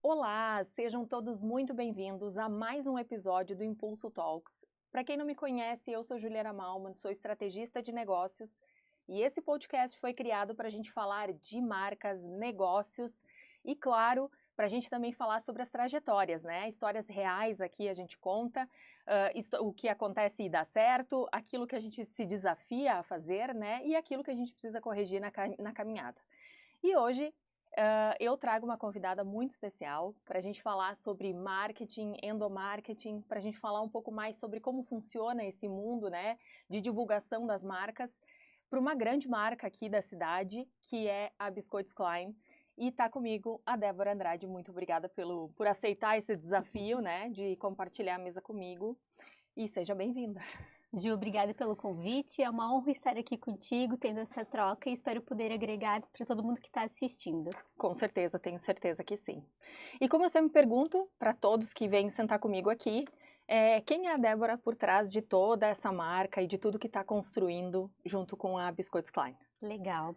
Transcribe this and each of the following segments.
Olá, sejam todos muito bem-vindos a mais um episódio do Impulso Talks. Para quem não me conhece, eu sou Juliana Malman, sou estrategista de negócios e esse podcast foi criado para a gente falar de marcas, negócios e, claro, para a gente também falar sobre as trajetórias, né? Histórias reais aqui a gente conta, o que acontece e dá certo, aquilo que a gente se desafia a fazer, né? E aquilo que a gente precisa corrigir na caminhada. E hoje eu trago uma convidada muito especial para a gente falar sobre marketing, endomarketing, para a gente falar um pouco mais sobre como funciona esse mundo, né, de divulgação das marcas, para uma grande marca aqui da cidade, que é a Biscoitos Klein. E está comigo a Débora Andrade. Muito obrigada por aceitar esse desafio, né, de compartilhar a mesa comigo. E seja bem-vinda. Ju, obrigada pelo convite. É uma honra estar aqui contigo, tendo essa troca e espero poder agregar para todo mundo que está assistindo. Com certeza, tenho certeza que sim. E como eu sempre pergunto para todos que vêm sentar comigo aqui, quem é a Débora por trás de toda essa marca e de tudo que está construindo junto com a Biscoitos Klein? Legal.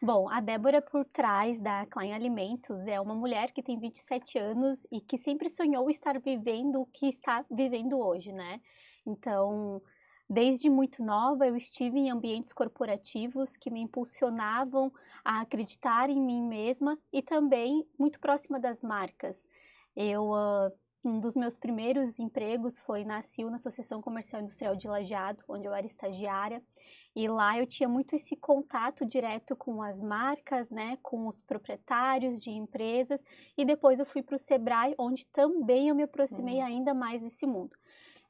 Bom, a Débora por trás da Klein Alimentos é uma mulher que tem 27 anos e que sempre sonhou estar vivendo o que está vivendo hoje, né? Então, desde muito nova, eu estive em ambientes corporativos que me impulsionavam a acreditar em mim mesma e também muito próxima das marcas. Um dos meus primeiros empregos foi na ACIL, na Associação Comercial e Industrial de Lajeado, onde eu era estagiária. E lá eu tinha muito esse contato direto com as marcas, né, com os proprietários de empresas. E depois eu fui para o Sebrae, onde também eu me aproximei ainda mais desse mundo.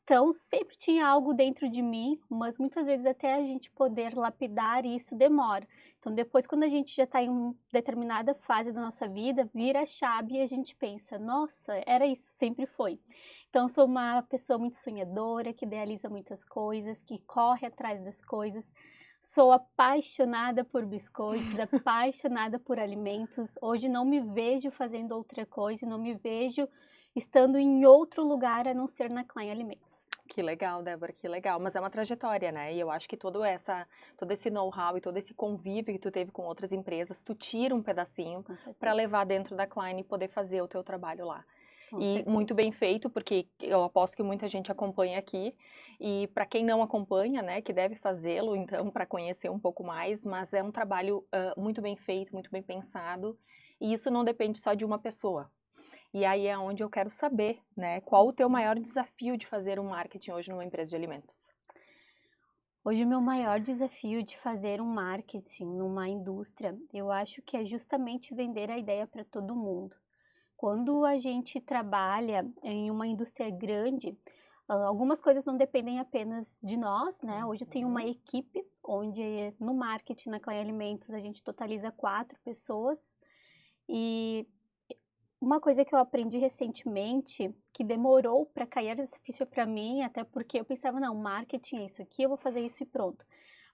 Então, sempre tinha algo dentro de mim, mas muitas vezes até a gente poder lapidar isso demora. Então, depois, quando a gente já está em uma determinada fase da nossa vida, vira a chave e a gente pensa, nossa, era isso, sempre foi. Então, sou uma pessoa muito sonhadora, que idealiza muitas coisas, que corre atrás das coisas. Sou apaixonada por biscoitos, apaixonada por alimentos. Hoje não me vejo fazendo outra coisa, não me vejo estando em outro lugar a não ser na Klein Alimentos. Que legal, Débora, que legal. Mas é uma trajetória, né? E eu acho que todo esse know-how e todo esse convívio que tu teve com outras empresas, tu tira um pedacinho para levar dentro da Klein e poder fazer o teu trabalho lá. E muito bem feito, porque eu aposto que muita gente acompanha aqui. E para quem não acompanha, né, que deve fazê-lo, então, para conhecer um pouco mais. Mas é um trabalho muito bem feito, muito bem pensado. E isso não depende só de uma pessoa. E aí é onde eu quero saber, né, qual o teu maior desafio de fazer um marketing hoje numa empresa de alimentos? Hoje o meu maior desafio de fazer um marketing numa indústria, eu acho que é justamente vender a ideia para todo mundo. Quando a gente trabalha em uma indústria grande, algumas coisas não dependem apenas de nós, né? Hoje eu tenho uma equipe onde no marketing, na Klein Alimentos, a gente totaliza 4 pessoas e uma coisa que eu aprendi recentemente, que demorou para cair essa ficha para mim, até porque eu pensava, não, marketing é isso aqui, eu vou fazer isso e pronto.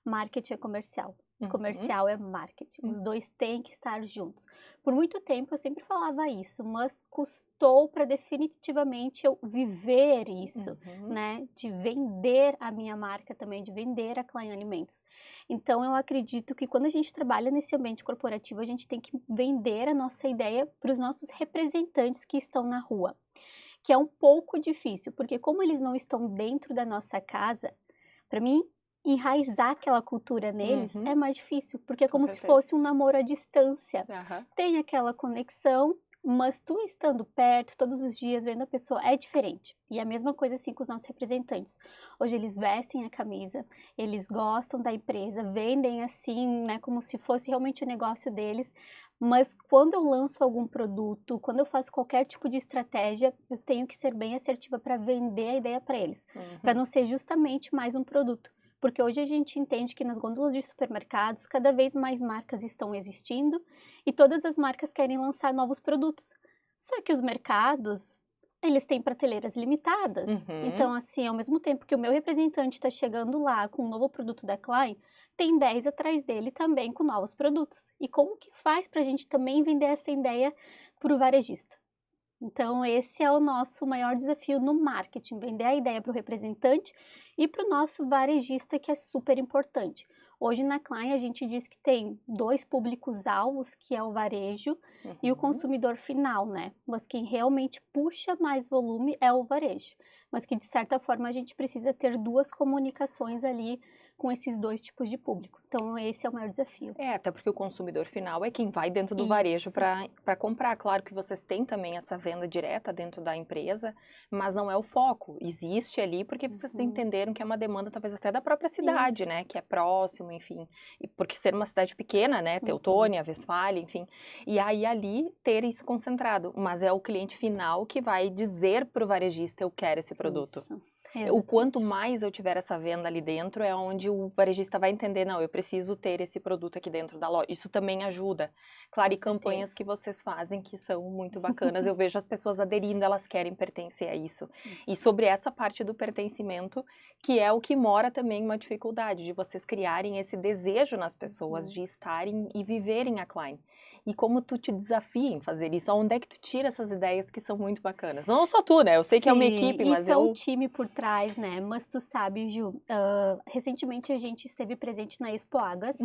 Marketing é comercial, comercial é marketing, os dois têm que estar juntos. Por muito tempo eu sempre falava isso, mas custou para definitivamente eu viver isso, né? De vender a minha marca também, de vender a Klein Alimentos. Então eu acredito que quando a gente trabalha nesse ambiente corporativo, a gente tem que vender a nossa ideia para os nossos representantes que estão na rua, que é um pouco difícil, porque como eles não estão dentro da nossa casa, para mim enraizar aquela cultura neles é mais difícil, porque é como se fosse um namoro à distância. Tem aquela conexão, mas tu estando perto, todos os dias, vendo a pessoa, é diferente. E a mesma coisa assim com os nossos representantes. Hoje eles vestem a camisa, eles gostam da empresa, vendem assim, né, como se fosse realmente o negócio deles. Mas quando eu lanço algum produto, quando eu faço qualquer tipo de estratégia, eu tenho que ser bem assertiva para vender a ideia para eles, para não ser justamente mais um produto. Porque hoje a gente entende que nas gôndolas de supermercados, cada vez mais marcas estão existindo e todas as marcas querem lançar novos produtos. Só que os mercados, eles têm prateleiras limitadas. Então, assim, ao mesmo tempo que o meu representante está chegando lá com um novo produto da Klein, tem 10 atrás dele também com novos produtos. E como que faz para a gente também vender essa ideia para o varejista? Então, esse é o nosso maior desafio no marketing, vender a ideia para o representante e para o nosso varejista, que é super importante. Hoje na Klein a gente diz que tem 2 públicos-alvos, que é o varejo e o consumidor final, né? Mas quem realmente puxa mais volume é o varejo. Mas que de certa forma a gente precisa ter 2 comunicações ali com esses 2 tipos de público. Então esse é o maior desafio. Até porque o consumidor final é quem vai dentro do varejo para comprar. Claro que vocês têm também essa venda direta dentro da empresa, mas não é o foco. Existe ali porque vocês entenderam que é uma demanda talvez até da própria cidade, né? Que é próximo, enfim. E porque ser uma cidade pequena, né? Teutônia, Westfália, enfim. E aí ali ter isso concentrado. Mas é o cliente final que vai dizer para o varejista, eu quero esse produto. O quanto mais eu tiver essa venda ali dentro, é onde o varejista vai entender, não, eu preciso ter esse produto aqui dentro da loja. Isso também ajuda. Claro, e campanhas que vocês fazem que são muito bacanas. Eu vejo as pessoas aderindo, elas querem pertencer a isso. E sobre essa parte do pertencimento, que é o que mora também uma dificuldade, de vocês criarem esse desejo nas pessoas de estarem e viverem a Klein. E como tu te desafia em fazer isso? Onde é que tu tira essas ideias que são muito bacanas? Não só tu, né? Eu sei que é uma equipe, mas isso é um time por trás, né? Mas tu sabe, Ju, recentemente a gente esteve presente na Expo Agas,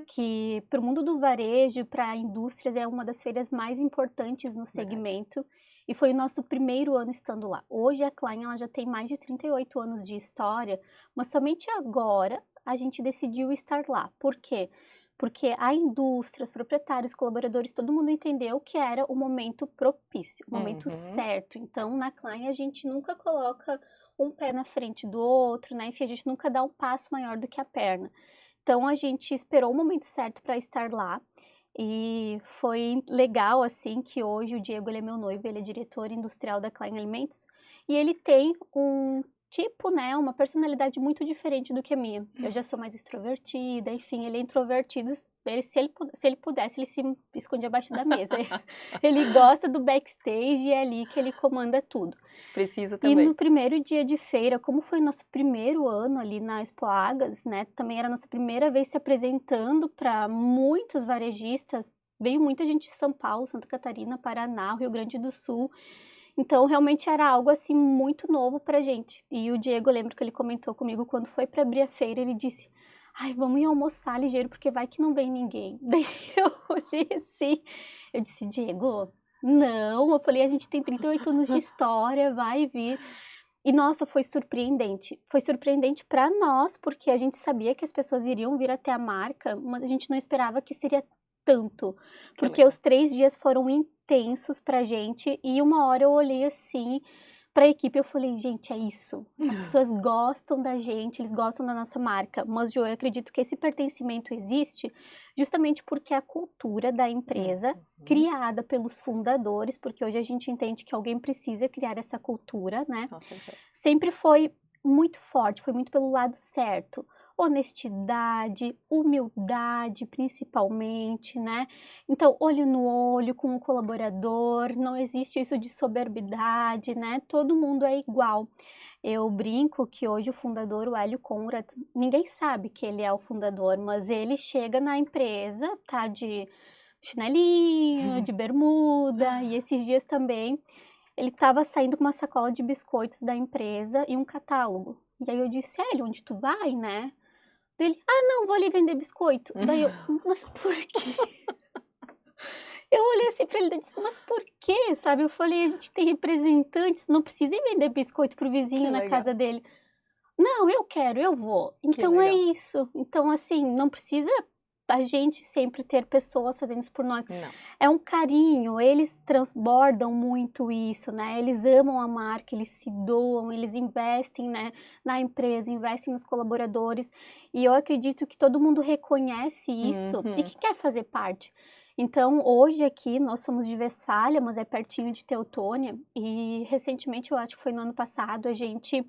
que para o mundo do varejo, para indústrias, é uma das feiras mais importantes no segmento. E foi o nosso primeiro ano estando lá. Hoje a Klein ela já tem mais de 38 anos de história, mas somente agora a gente decidiu estar lá. Por quê? Porque a indústria, os proprietários, colaboradores, todo mundo entendeu que era o momento propício, o momento certo. Então, na Klein, a gente nunca coloca um pé na frente do outro, né? Enfim, a gente nunca dá um passo maior do que a perna. Então, a gente esperou o momento certo para estar lá. E foi legal, assim, que hoje o Diego, ele é meu noivo, ele é diretor industrial da Klein Alimentos. E ele tem um tipo, né, uma personalidade muito diferente do que a minha. Eu já sou mais extrovertida, enfim, ele é introvertido. Se ele pudesse, ele se escondia abaixo da mesa. Ele gosta do backstage e é ali que ele comanda tudo. Precisa também. E no primeiro dia de feira, como foi nosso primeiro ano ali na Expo Agas, né, também era a nossa primeira vez se apresentando para muitos varejistas. Veio muita gente de São Paulo, Santa Catarina, Paraná, Rio Grande do Sul. Então, realmente era algo, assim, muito novo pra gente. E o Diego, eu lembro que ele comentou comigo quando foi para abrir a feira, ele disse, ai, vamos ir almoçar ligeiro, porque vai que não vem ninguém. Daí eu olhei assim, eu disse, Diego, não, eu falei, a gente tem 38 anos de história, vai vir. E, nossa, foi surpreendente. Foi surpreendente para nós, porque a gente sabia que as pessoas iriam vir até a marca, mas a gente não esperava que seria tanto, porque os 3 dias foram intensos pra gente, e uma hora eu olhei assim pra equipe, eu falei, gente, é isso, as pessoas gostam da gente, eles gostam da nossa marca, mas Ju, eu acredito que esse pertencimento existe justamente porque a cultura da empresa, criada pelos fundadores, porque hoje a gente entende que alguém precisa criar essa cultura, né, sempre foi muito forte, foi muito pelo lado certo. Honestidade, humildade principalmente, né? Então, olho no olho com o colaborador, não existe isso de soberbidade, né? Todo mundo é igual. Eu brinco que hoje o fundador, o Hélio Conrad, ninguém sabe que ele é o fundador, mas ele chega na empresa, tá de chinelinho, de bermuda, e esses dias também ele estava saindo com uma sacola de biscoitos da empresa e um catálogo. E aí eu disse, Hélio, onde tu vai, né? Ele, não, vou ali vender biscoito. Daí eu, mas por quê? Eu olhei assim pra ele e disse, mas por quê, sabe? Eu falei, a gente tem representantes, não precisa ir vender biscoito pro vizinho na casa dele. Não, eu quero, eu vou. Então é isso. Então, assim, não precisa a gente sempre ter pessoas fazendo isso por nós. Não. É um carinho, eles transbordam muito isso, né? Eles amam a marca, eles se doam, eles investem, né, na empresa, investem nos colaboradores. E eu acredito que todo mundo reconhece isso e que quer fazer parte. Então, hoje aqui, nós somos de Westfália, mas é pertinho de Teutônia. E recentemente, eu acho que foi no ano passado, a gente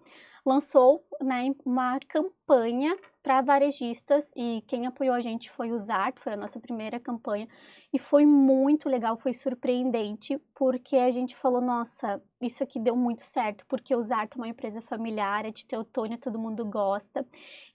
lançou, né, uma campanha para varejistas e quem apoiou a gente foi o Zart, foi a nossa primeira campanha e foi muito legal, foi surpreendente porque a gente falou, nossa, isso aqui deu muito certo, porque o Zart é uma empresa familiar, é de Teutônia, todo mundo gosta,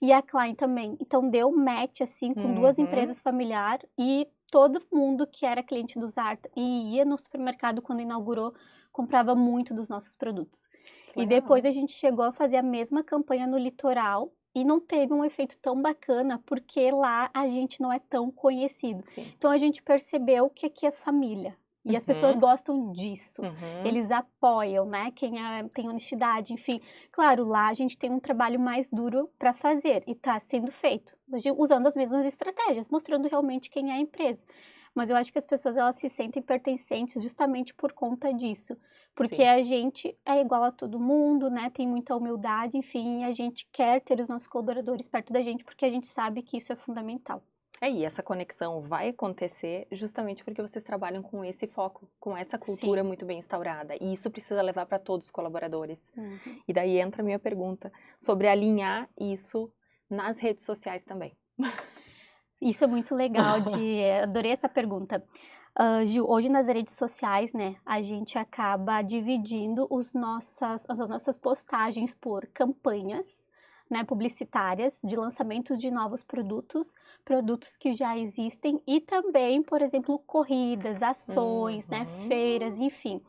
e a Klein também, então deu match assim com 2 empresas familiares e todo mundo que era cliente do Zart e ia no supermercado quando inaugurou, comprava muito dos nossos produtos. E depois a gente chegou a fazer a mesma campanha no litoral e não teve um efeito tão bacana, porque lá a gente não é tão conhecido. Sim. Então a gente percebeu que aqui é família. E as pessoas gostam disso. Eles apoiam, né? Quem tem honestidade, enfim. Claro, lá a gente tem um trabalho mais duro para fazer e está sendo feito, usando as mesmas estratégias, mostrando realmente quem é a empresa. Mas eu acho que as pessoas elas se sentem pertencentes justamente por conta disso. Porque Sim. a gente é igual a todo mundo, né? Tem muita humildade, enfim, a gente quer ter os nossos colaboradores perto da gente porque a gente sabe que isso é fundamental. E essa conexão vai acontecer justamente porque vocês trabalham com esse foco, com essa cultura muito bem instaurada. E isso precisa levar para todos os colaboradores. E daí entra a minha pergunta sobre alinhar isso nas redes sociais também. Isso é muito legal, adorei essa pergunta. Gil, hoje nas redes sociais, né, a gente acaba dividindo as nossas postagens por campanhas, né, publicitárias de lançamentos de novos produtos, produtos que já existem e também, por exemplo, corridas, ações, né, feiras, enfim.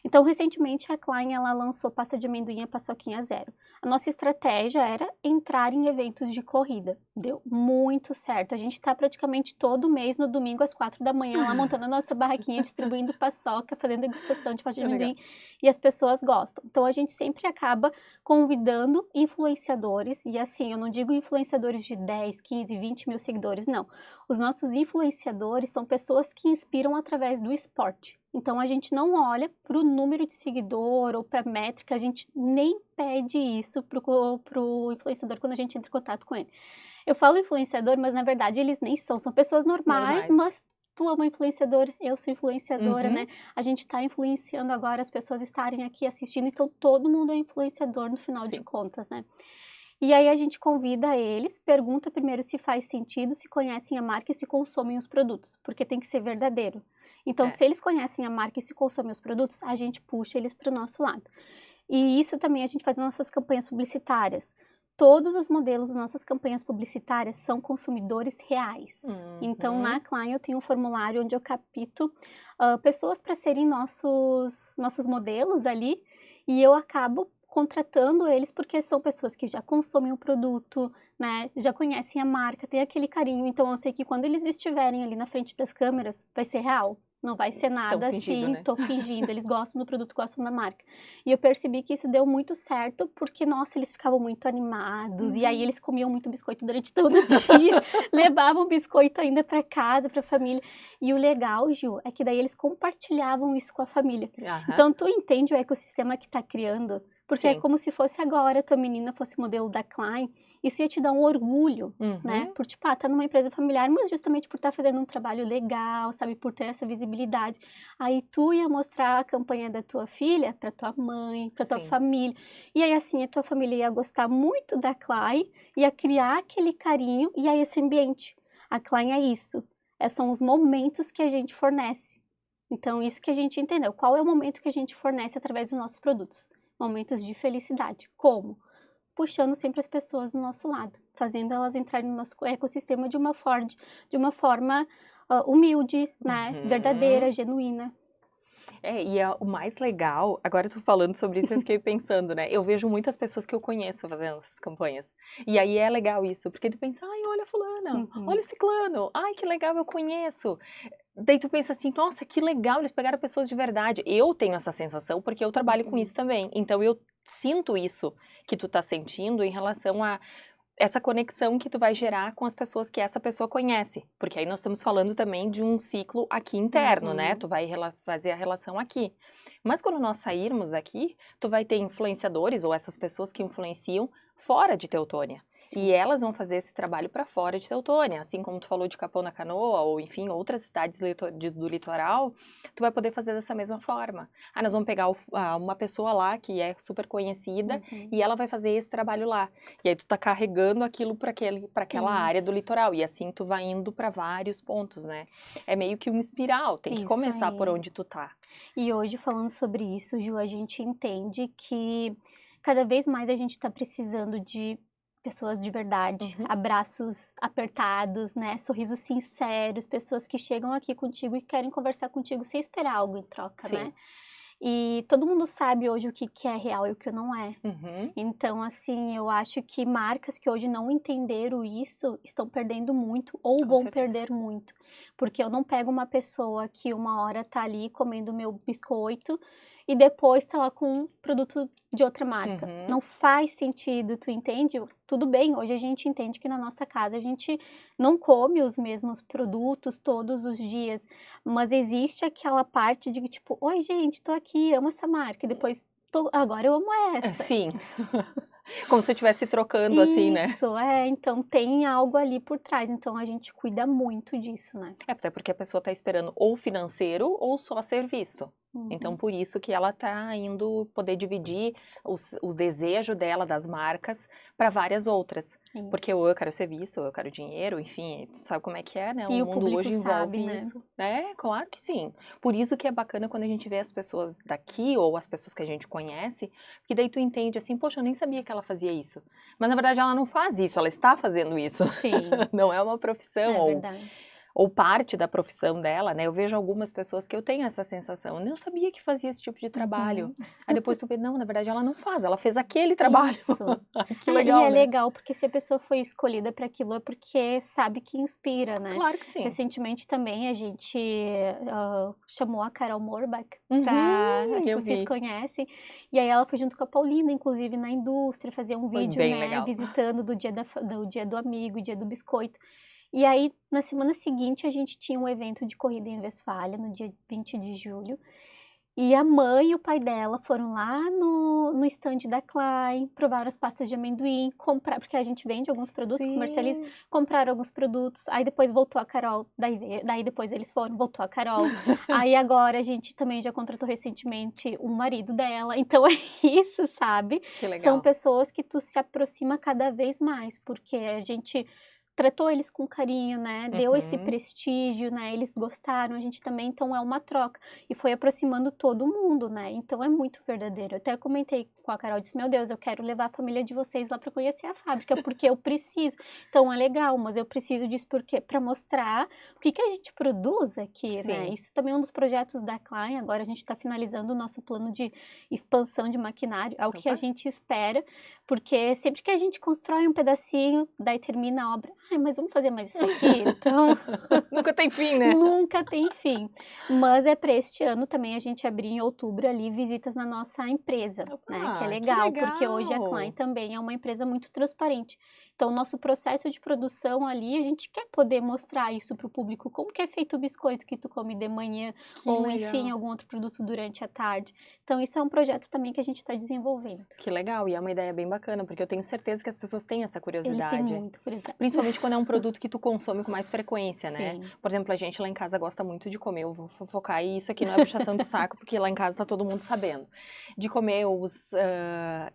Então, recentemente, a Klein, ela lançou pasta de amendoim a paçoquinha zero. A nossa estratégia era entrar em eventos de corrida. Deu muito certo. A gente está praticamente todo mês, no domingo, às 4 da manhã, lá montando a nossa barraquinha, distribuindo paçoca, fazendo degustação de pasta de amendoim. E as pessoas gostam. Então, a gente sempre acaba convidando influenciadores. E assim, eu não digo influenciadores de 10, 15, 20 mil seguidores, não. Os nossos influenciadores são pessoas que inspiram através do esporte. Então, a gente não olha para o número de seguidor ou para a métrica, a gente nem pede isso para o influenciador quando a gente entra em contato com ele. Eu falo influenciador, mas na verdade eles nem são pessoas normais. Mas tu é uma influenciadora, eu sou influenciadora, né? A gente está influenciando agora as pessoas estarem aqui assistindo, então todo mundo é influenciador no final de contas, né? E aí a gente convida eles, pergunta primeiro se faz sentido, se conhecem a marca e se consomem os produtos, porque tem que ser verdadeiro. Então, se eles conhecem a marca e se consomem os produtos, a gente puxa eles para o nosso lado. E isso também a gente faz nas nossas campanhas publicitárias. Todos os modelos das nossas campanhas publicitárias são consumidores reais. Então, na Klein, eu tenho um formulário onde eu capto pessoas para serem nossos modelos ali, e eu acabo contratando eles porque são pessoas que já consomem o produto, né, já conhecem a marca, tem aquele carinho. Então, eu sei que quando eles estiverem ali na frente das câmeras, vai ser real. Não vai ser nada assim, né? tô fingindo. Eles gostam do produto, gostam da marca. E eu percebi que isso deu muito certo, porque, nossa, eles ficavam muito animados. E aí eles comiam muito biscoito durante todo o dia, levavam biscoito ainda para casa, para a família. E o legal, Gil, é que daí eles compartilhavam isso com a família. Então, tu entende o ecossistema que tá criando? Porque é como se fosse agora, tua menina fosse modelo da Klein, isso ia te dar um orgulho, né? Por, tipo, tá numa empresa familiar, mas justamente por estar fazendo um trabalho legal, sabe? Por ter essa visibilidade. Aí tu ia mostrar a campanha da tua filha pra tua mãe, pra tua família. E aí, assim, a tua família ia gostar muito da Klein, ia criar aquele carinho, e aí esse ambiente. A Klein é isso. São os momentos que a gente fornece. Então, isso que a gente entendeu. Qual é o momento que a gente fornece através dos nossos produtos? Momentos de felicidade. Como? Puxando sempre as pessoas do nosso lado, fazendo elas entrarem no nosso ecossistema de uma forma humilde, né? Verdadeira, genuína. E o mais legal, agora eu tô falando sobre isso, eu fiquei pensando, né? Eu vejo muitas pessoas que eu conheço fazendo essas campanhas. E aí é legal isso, porque tu pensa, ai, olha fulana, olha ciclano, ai, que legal, eu conheço. Daí tu pensa assim, nossa, que legal, eles pegaram pessoas de verdade. Eu tenho essa sensação porque eu trabalho com isso também. Então eu sinto isso que tu tá sentindo em relação a essa conexão que tu vai gerar com as pessoas que essa pessoa conhece. Porque aí nós estamos falando também de um ciclo aqui interno, né? Tu vai fazer a relação aqui. Mas quando nós sairmos daqui, tu vai ter influenciadores ou essas pessoas que influenciam fora de Teutônia. E elas vão fazer esse trabalho para fora de Teutônia, assim como tu falou de Capão da Canoa, ou enfim, outras cidades do litoral, tu vai poder fazer dessa mesma forma. Nós vamos pegar uma pessoa lá que é super conhecida e ela vai fazer esse trabalho lá. E aí tu tá carregando aquilo para aquela área do litoral, e assim tu vai indo para vários pontos, né? É meio que uma espiral, tem que começar por onde tu tá. E hoje, falando sobre isso, Ju, a gente entende que cada vez mais a gente tá precisando de pessoas de verdade, abraços apertados, né, sorrisos sinceros, pessoas que chegam aqui contigo e querem conversar contigo sem esperar algo em troca, né? E E todo mundo sabe hoje o que que é real e o que não é. Uhum. Então, assim, eu acho que marcas que hoje não entenderam isso estão perdendo muito ou Com vão certeza. perder muito. Porque eu não pego uma pessoa que uma hora tá ali comendo meu biscoito e depois tá lá com um produto de outra marca. Uhum. Não faz sentido, tu entende? Tudo bem, hoje a gente entende que na nossa casa a gente não come os mesmos produtos todos os dias, mas existe aquela parte de que tipo, oi gente, tô aqui, amo essa marca, e depois agora eu amo essa. Sim. Como se eu estivesse trocando, assim, né? Isso, então tem algo ali por trás, então a gente cuida muito disso, né. Até porque a pessoa tá esperando ou financeiro ou só ser visto. Então, Uhum, por isso que ela tá indo poder dividir o desejo dela das marcas para várias outras. Porque isso. ou eu quero ser visto, ou eu quero dinheiro, enfim, tu sabe como é que é, né? O E o mundo público hoje sabe, envolve né. isso. É, claro que sim. Por isso que é bacana quando a gente vê as pessoas daqui ou as pessoas que a gente conhece, que daí tu entende assim, poxa, eu nem sabia que ela fazia isso. Mas na verdade ela não faz isso, ela está fazendo isso. Sim, Não é uma profissão é verdade. ou parte da profissão dela, né, eu vejo algumas pessoas que eu tenho essa sensação, eu não sabia que fazia esse tipo de trabalho. Uhum. Aí depois tu vê, não, na verdade ela não faz, ela fez aquele trabalho. Isso. Ai, que E legal, é né. legal, porque se a pessoa foi escolhida para aquilo é porque sabe que inspira, né. Claro que sim. Recentemente também a gente, chamou a Carol Morbach pra acho que Eu vocês vi. conhecem, e aí ela foi junto com a Paulina, inclusive na indústria, fazer um Foi vídeo, bem né, legal. visitando do dia do amigo, dia do biscoito. E aí, na semana seguinte, a gente tinha um evento de corrida em Westfália, no dia 20 de julho, e a mãe e o pai dela foram lá no stand da Klein, provaram as pastas de amendoim, comprar porque a gente vende alguns produtos, comercializa, Sim. compraram alguns produtos, aí depois voltou a Carol, daí depois eles foram, voltou a Carol, aí agora a gente também já contratou recentemente o marido dela, então é isso, sabe. Que São legal. pessoas que tu se aproxima cada vez mais, porque a gente tratou eles com carinho, né, deu esse Uhum. prestígio, né, eles gostaram, a gente também, então é uma troca. E foi aproximando todo mundo, né, então é muito verdadeiro. Eu até comentei com a Carol, disse: "Meu Deus, eu quero levar a família de vocês lá para conhecer a fábrica, porque eu preciso". Então é legal, mas eu preciso disso porque para mostrar o que que a gente produz aqui, né. Sim. Isso também é um dos projetos da Klein, agora a gente está finalizando o nosso plano de expansão de maquinário, é o que a Opa. gente espera, porque sempre que a gente constrói um pedacinho, daí termina a obra: "Ai, mas vamos fazer mais isso aqui?". Então Nunca tem fim, né. nunca tem fim. Mas é para este ano também a gente abrir em outubro ali visitas na nossa empresa, né, que é Opa, que legal, porque hoje a Klein legal. também é uma empresa muito transparente. Então o nosso processo de produção ali, a gente quer poder mostrar isso para o público, como que é feito o biscoito que tu come de manhã, Que ou enfim, legal. algum outro produto durante a tarde. Então isso é um projeto também que a gente está desenvolvendo. Que legal, e é uma ideia bem bacana, porque eu tenho certeza que as pessoas têm essa Eles têm curiosidade. muito curiosidade. Principalmente quando é um produto que tu consome com mais frequência, né. Sim. Por exemplo, a gente lá em casa gosta muito de comer, eu vou fofocar, e isso aqui não é puxação de saco, porque lá em casa tá todo mundo sabendo, de comer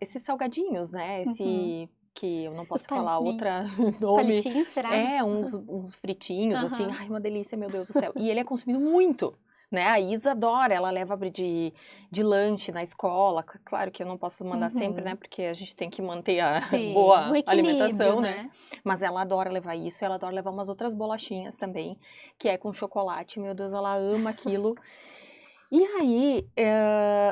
esses salgadinhos, né, Uhum. que eu não Os posso falar palitinhos, outra os nome. palitinhos, será? É, uns fritinhos, assim, Aham. ai, uma delícia, meu Deus do céu. E ele é consumido muito, né, a Isa adora, ela leva de lanche na escola, claro que eu não posso mandar sempre, né, Uhum. porque a gente tem que manter a Sim, um boa equilíbrio, alimentação, né. né. Mas ela adora levar isso, ela adora levar umas outras bolachinhas também, que é com chocolate, meu Deus, ela ama aquilo. E aí,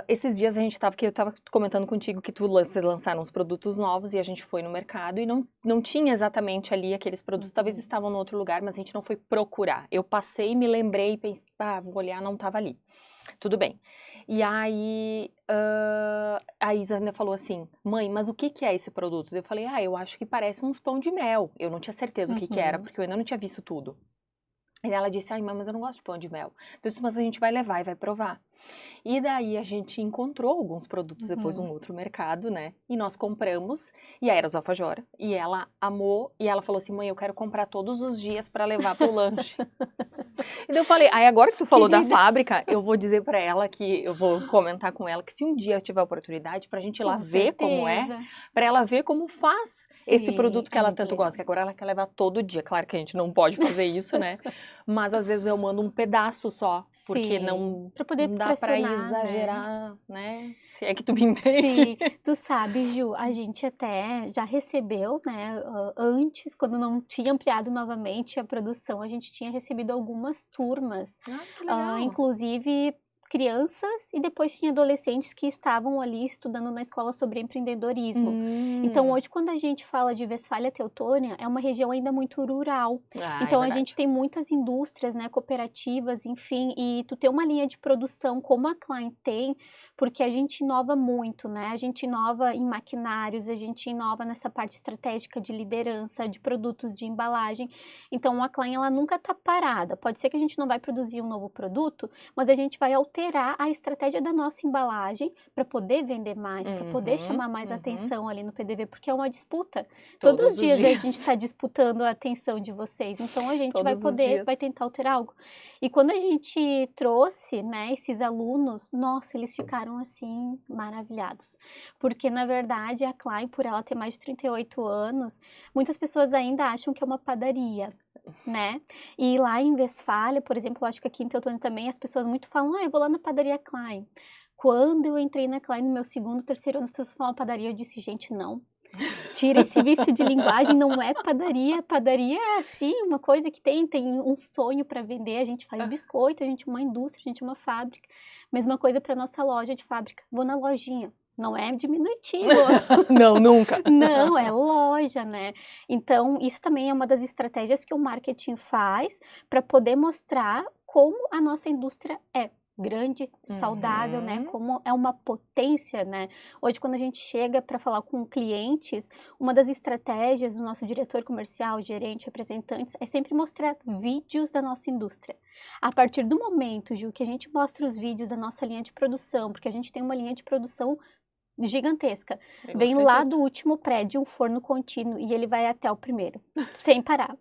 esses dias a gente estava que eu estava comentando contigo que vocês lançaram uns produtos novos e a gente foi no mercado e não tinha exatamente ali aqueles produtos, talvez Uhum. estavam em outro lugar, mas a gente não foi procurar. Eu passei, me lembrei e pensei: "Ah, vou olhar", não estava ali. Tudo bem. E aí, a Isa ainda falou assim: "Mãe, mas o que que é esse produto?" Eu falei: "Ah, eu acho que parece uns pão de mel". Eu não tinha certeza o que que era, Uhum. porque eu ainda não tinha visto tudo. E ela disse: "Ai, mãe, mas eu não gosto de pão de mel". Eu disse: "Mas a gente vai levar e vai provar". E daí a gente encontrou alguns produtos depois Uhum. num outro mercado, né, e nós compramos, e aí era os alfajora, e ela amou, e ela falou assim: "Mãe, eu quero comprar todos os dias pra levar para o lanche". E daí eu falei: "Aí agora que tu falou da Querida. fábrica, eu vou dizer pra ela que eu vou comentar com ela que se um dia eu tiver a oportunidade pra gente ir lá Com ver como é, certeza. pra ela ver como faz esse Sim, produto que é ela muito tanto gosta", legal. que agora ela quer levar todo dia. Claro que a gente não pode fazer isso, né, mas às vezes eu mando um pedaço só, porque Sim, não para poder não dá pra fracionar, né. exagerar, né, se é que tu me entende. Sim, tu sabe, Ju, a gente até já recebeu, né, antes, quando não tinha ampliado novamente a produção, a gente tinha recebido algumas turmas, Ah, que legal. inclusive crianças e depois tinha adolescentes que estavam ali estudando na escola sobre empreendedorismo. Então hoje quando a gente fala de Westfália Teutônia, é uma região ainda muito rural. É Então a verdade. gente tem muitas indústrias, né, cooperativas, enfim, e tu ter uma linha de produção como a Klein tem, porque a gente inova muito, né? A gente inova em maquinários, a gente inova nessa parte estratégica de liderança, de produtos, de embalagem. Então a Klein ela nunca está parada. Pode ser que a gente não vai produzir um novo produto, mas a gente vai alterar a estratégia da nossa embalagem para poder vender mais, para poder chamar mais atenção ali no PDV, porque é uma disputa. Todos os dias a gente está disputando a atenção de vocês, então a gente vai poder, vai tentar alterar algo. E quando a gente trouxe, né, esses alunos, nossa, eles ficaram assim maravilhados, porque na verdade a Klein, por ela ter mais de 38 anos, muitas pessoas ainda acham que é uma padaria, né? E lá em Westfália, por exemplo, eu acho que aqui em Teutônia também as pessoas muito falam, eu vou lá na padaria Klein. Quando eu entrei na Klein no meu segundo, terceiro ano, as pessoas falam padaria, eu disse, gente, não. Tira esse vício de linguagem, não é padaria. Padaria é assim, uma coisa que tem um sonho para vender. A gente faz biscoito, a gente é uma indústria, a gente é uma fábrica. Mesma coisa para nossa loja de fábrica. Vou na lojinha. Não é diminutivo. Não, nunca. Não, é loja, né? Então, isso também é uma das estratégias que o marketing faz para poder mostrar como a nossa indústria é grande, saudável, né? Como é uma potência, né? Hoje, quando a gente chega para falar com clientes, uma das estratégias do nosso diretor comercial, gerente, representantes, é sempre mostrar vídeos da nossa indústria. A partir do momento, Ju, que a gente mostra os vídeos da nossa linha de produção, porque a gente tem uma linha de produção gigantesca. Vem lá do último prédio um forno contínuo e ele vai até o primeiro, sem parar.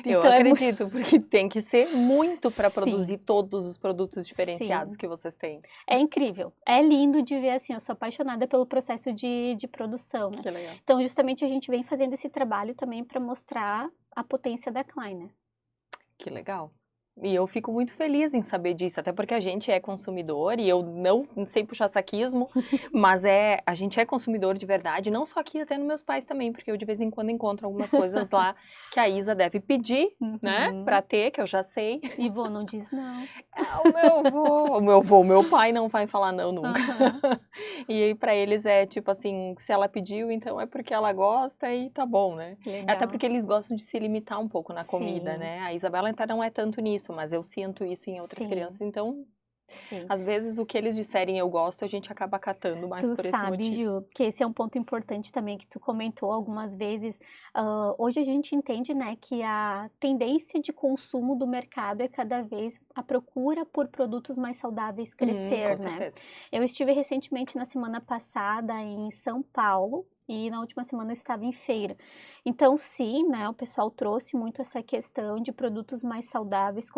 Eu Então, acredito, porque tem que ser muito para produzir todos os produtos diferenciados que vocês têm. É incrível, é lindo de ver assim, eu sou apaixonada pelo processo de produção, né? Que legal. Então, justamente a gente vem fazendo esse trabalho também para mostrar a potência da Klein, né? Que legal. E eu fico muito feliz em saber disso, até porque a gente é consumidor e eu não sei puxar saquismo, mas a gente é consumidor de verdade, não só aqui, até nos meus pais também, porque eu de vez em quando encontro algumas coisas lá que a Isa deve pedir, né, pra ter, que eu já sei. E vô não diz não. O meu pai não vai falar não nunca. E aí pra eles é tipo assim, se ela pediu, então é porque ela gosta e tá bom, né? Legal. Até porque eles gostam de se limitar um pouco na comida, né? A Isabela então não é tanto nisso, mas eu sinto isso em outras crianças, então às vezes o que eles disserem eu gosto, a gente acaba acatando mais por esse motivo. Tu sabe, Ju, que esse é um ponto importante também que tu comentou algumas vezes. Hoje a gente entende, né, que a tendência de consumo do mercado é cada vez a procura por produtos mais saudáveis crescer, com né? certeza. Eu estive recentemente na semana passada em São Paulo e na última semana eu estava em feira. Então, sim, né, o pessoal trouxe muito essa questão de produtos mais saudáveis,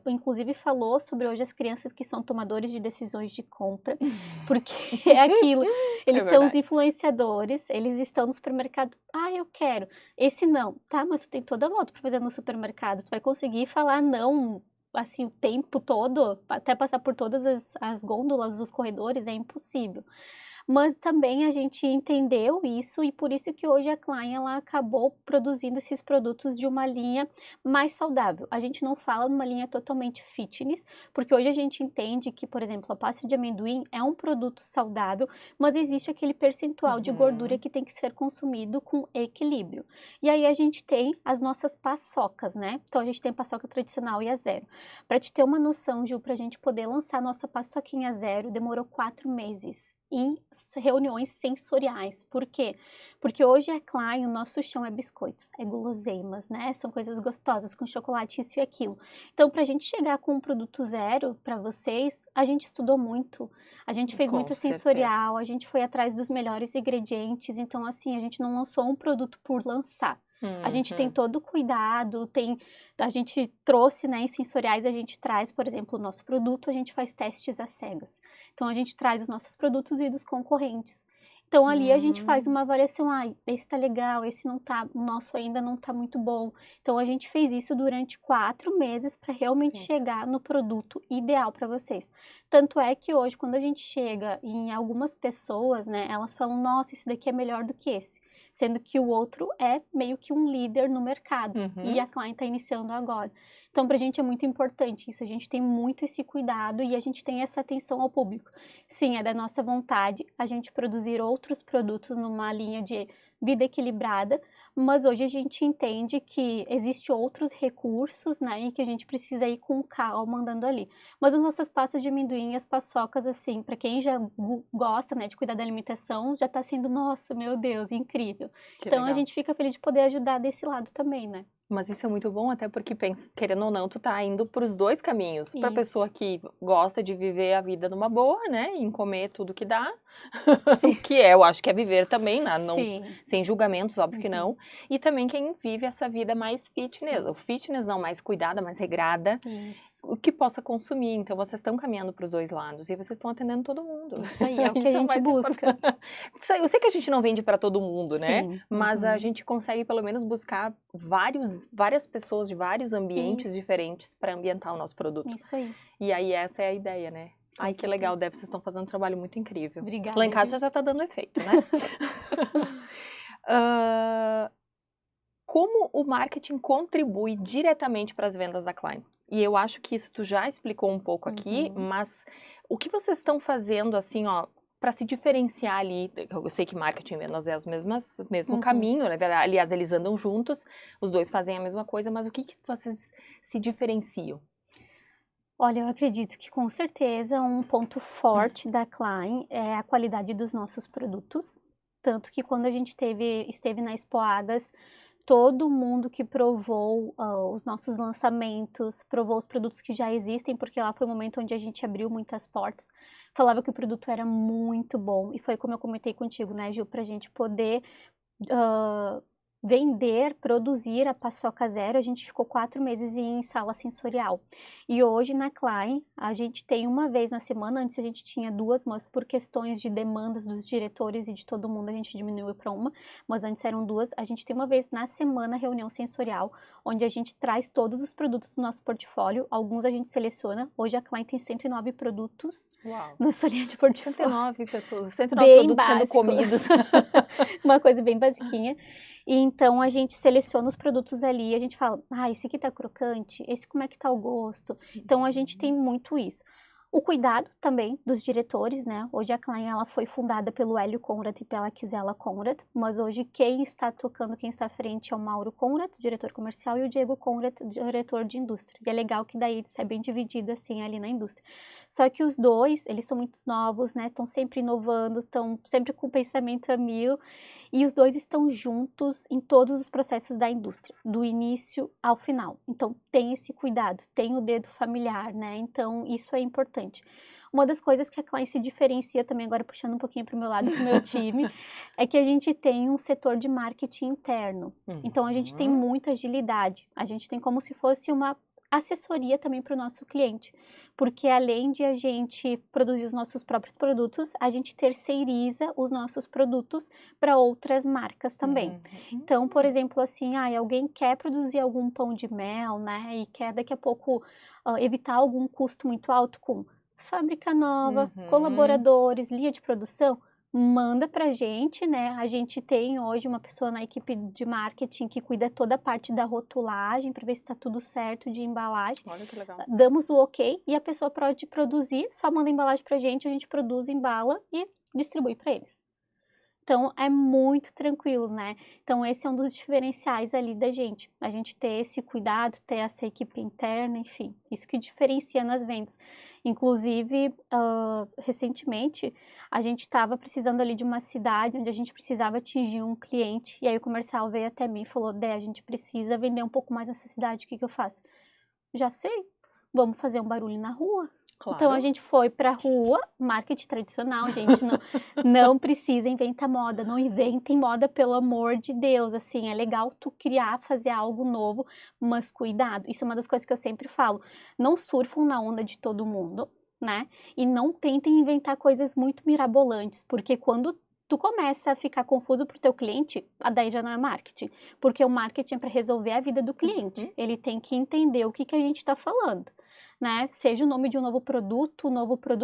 inclusive falou sobre hoje as crianças que são tomadores de decisões de compra, porque é aquilo, eles são os influenciadores, eles estão no supermercado, eu quero, esse não, tá, mas tu tem toda a volta para fazer no supermercado, tu vai conseguir falar não, assim, o tempo todo, até passar por todas as gôndolas dos corredores, é impossível. Mas também a gente entendeu isso e por isso que hoje a Klein ela acabou produzindo esses produtos de uma linha mais saudável. A gente não fala numa linha totalmente fitness, porque hoje a gente entende que, por exemplo, a pasta de amendoim é um produto saudável, mas existe aquele percentual de gordura que tem que ser consumido com equilíbrio. E aí a gente tem as nossas paçocas, né? Então a gente tem a paçoca tradicional e a zero. Para te ter uma noção, Ju, para a gente poder lançar a nossa paçoquinha zero, demorou 4 meses. Em reuniões sensoriais. Por quê? Porque hoje é Klein, o nosso chão é biscoitos, é guloseimas, né? São coisas gostosas, com chocolate, isso e aquilo. Então, pra gente chegar com um produto zero para vocês, a gente estudou muito, a gente fez muito sensorial, a gente foi atrás dos melhores ingredientes, então assim, a gente não lançou um produto por lançar. A gente tem todo o cuidado, a gente trouxe, né, em sensoriais, a gente traz, por exemplo, o nosso produto, a gente faz testes às cegas. Então, a gente traz os nossos produtos e dos concorrentes. Então, ali a gente faz uma avaliação, esse tá legal, esse não tá, o nosso ainda não tá muito bom. Então, a gente fez isso durante 4 meses para realmente chegar no produto ideal para vocês. Tanto é que hoje, quando a gente chega em algumas pessoas, né, elas falam, nossa, esse daqui é melhor do que esse. sendo que o outro é meio que um líder no mercado, e a Klein está iniciando agora. Então, para a gente é muito importante isso, a gente tem muito esse cuidado e a gente tem essa atenção ao público. Sim, é da nossa vontade a gente produzir outros produtos numa linha de vida equilibrada, mas hoje a gente entende que existem outros recursos, né, e que a gente precisa ir com calma andando ali. Mas as nossas pastas de amendoim, as paçocas, assim, para quem já gosta, né, de cuidar da alimentação, já tá sendo, nossa, meu Deus, incrível. Que Então a legal. gente fica feliz de poder ajudar desse lado também, né? Mas isso é muito bom, até porque, querendo ou não, tu tá indo pros dois caminhos. Pra pessoa Isso. que gosta de viver a vida numa boa, né, em comer tudo que dá, Sim. o que eu acho que é viver também, né, não, Sim. sem julgamentos, óbvio que Uhum. não. E também quem vive essa vida mais fitness, Sim. ou fitness não, mais cuidada, mais regrada, Isso. o que possa consumir. Então vocês estão caminhando pros dois lados e vocês estão atendendo todo mundo. Isso aí é o que a Isso é o gente mais busca. importante. Eu sei que a gente não vende pra todo mundo, né? Sim. Mas a Uhum. gente consegue pelo menos buscar várias pessoas de vários ambientes Isso. diferentes para ambientar o nosso produto. Isso aí. E aí essa é a ideia, né? Com Ai, que certeza. legal, Débora, vocês estão fazendo um trabalho muito incrível. Obrigada, Lá em casa viu? já tá dando efeito, né? Como o marketing contribui diretamente para as vendas da Klein? E eu acho que isso tu já explicou um pouco aqui, mas o que vocês estão fazendo assim, ó, para se diferenciar ali? Eu sei que marketing e vendas é mesmo caminho, né? Aliás, eles andam juntos, os dois fazem a mesma coisa, mas o que vocês se diferenciam? Olha, eu acredito que com certeza um ponto forte da Klein é a qualidade dos nossos produtos. Tanto que quando a gente esteve na Expo Agas, todo mundo que provou os nossos lançamentos, provou os produtos que já existem, porque lá foi o momento onde a gente abriu muitas portas, falava que o produto era muito bom. E foi como eu comentei contigo, né, Gil, para a gente poder vender, produzir a paçoca zero, a gente ficou 4 meses em sala sensorial. E hoje na Klein, a gente tem uma vez na semana, antes a gente tinha 2, mas por questões de demandas dos diretores e de todo mundo, a gente diminuiu para 1, mas antes eram 2. A gente tem uma vez na semana reunião sensorial, onde a gente traz todos os produtos do nosso portfólio, alguns a gente seleciona. Hoje a Klein tem 109 produtos na sua linha de portfólio. 109 pessoas, 109 Bem produtos sendo básico. comidos. Uma coisa bem basiquinha. E então a gente seleciona os produtos ali, a gente fala, esse aqui tá crocante, esse como é que tá o gosto. Então a gente tem muito isso. O cuidado também dos diretores, né? Hoje a Klein ela foi fundada pelo Hélio Conrad e pela Gisela Conrad, mas hoje quem está tocando, quem está à frente é o Mauro Conrad, diretor comercial, e o Diego Conrad, diretor de indústria. E é legal que daí isso é bem dividido assim ali na indústria. Só que os dois, eles são muito novos, né? Estão sempre inovando, estão sempre com o pensamento a mil. E os dois estão juntos em todos os processos da indústria, do início ao final. Então, tem esse cuidado, tem o dedo familiar, né? Então, isso é importante. Uma das coisas que a Klein se diferencia também, agora puxando um pouquinho para o meu lado, para o meu time, é que a gente tem um setor de marketing interno. Então, a gente tem muita agilidade. A gente tem como se fosse uma assessoria também para o nosso cliente, porque além de a gente produzir os nossos próprios produtos, a gente terceiriza os nossos produtos para outras marcas também. Então, por exemplo, assim, alguém quer produzir algum pão de mel, né, e quer daqui a pouco evitar algum custo muito alto com fábrica nova, colaboradores, linha de produção, manda pra gente, né? A gente tem hoje uma pessoa na equipe de marketing que cuida toda a parte da rotulagem para ver se tá tudo certo de embalagem. Olha que legal. Damos o ok e a pessoa pode produzir, só manda a embalagem pra gente, a gente produz, embala e distribui para eles. Então, é muito tranquilo, né? Então, esse é um dos diferenciais ali da gente. A gente ter esse cuidado, ter essa equipe interna, enfim. Isso que diferencia nas vendas. Inclusive, recentemente, a gente estava precisando ali de uma cidade onde a gente precisava atingir um cliente. E aí, o comercial veio até mim e falou, Dé, a gente precisa vender um pouco mais nessa cidade, o que eu faço? Já sei, vamos fazer um barulho na rua. Claro. Então a gente foi pra rua, marketing tradicional, gente, não precisa inventar moda, não inventem moda, pelo amor de Deus, assim, é legal tu criar, fazer algo novo, mas cuidado, isso é uma das coisas que eu sempre falo, não surfam na onda de todo mundo, né, e não tentem inventar coisas muito mirabolantes, porque quando tu começa a ficar confuso pro teu cliente, daí já não é marketing, porque o marketing é para resolver a vida do cliente, ele tem que entender o que a gente tá falando. né? Seja o nome de um novo produto,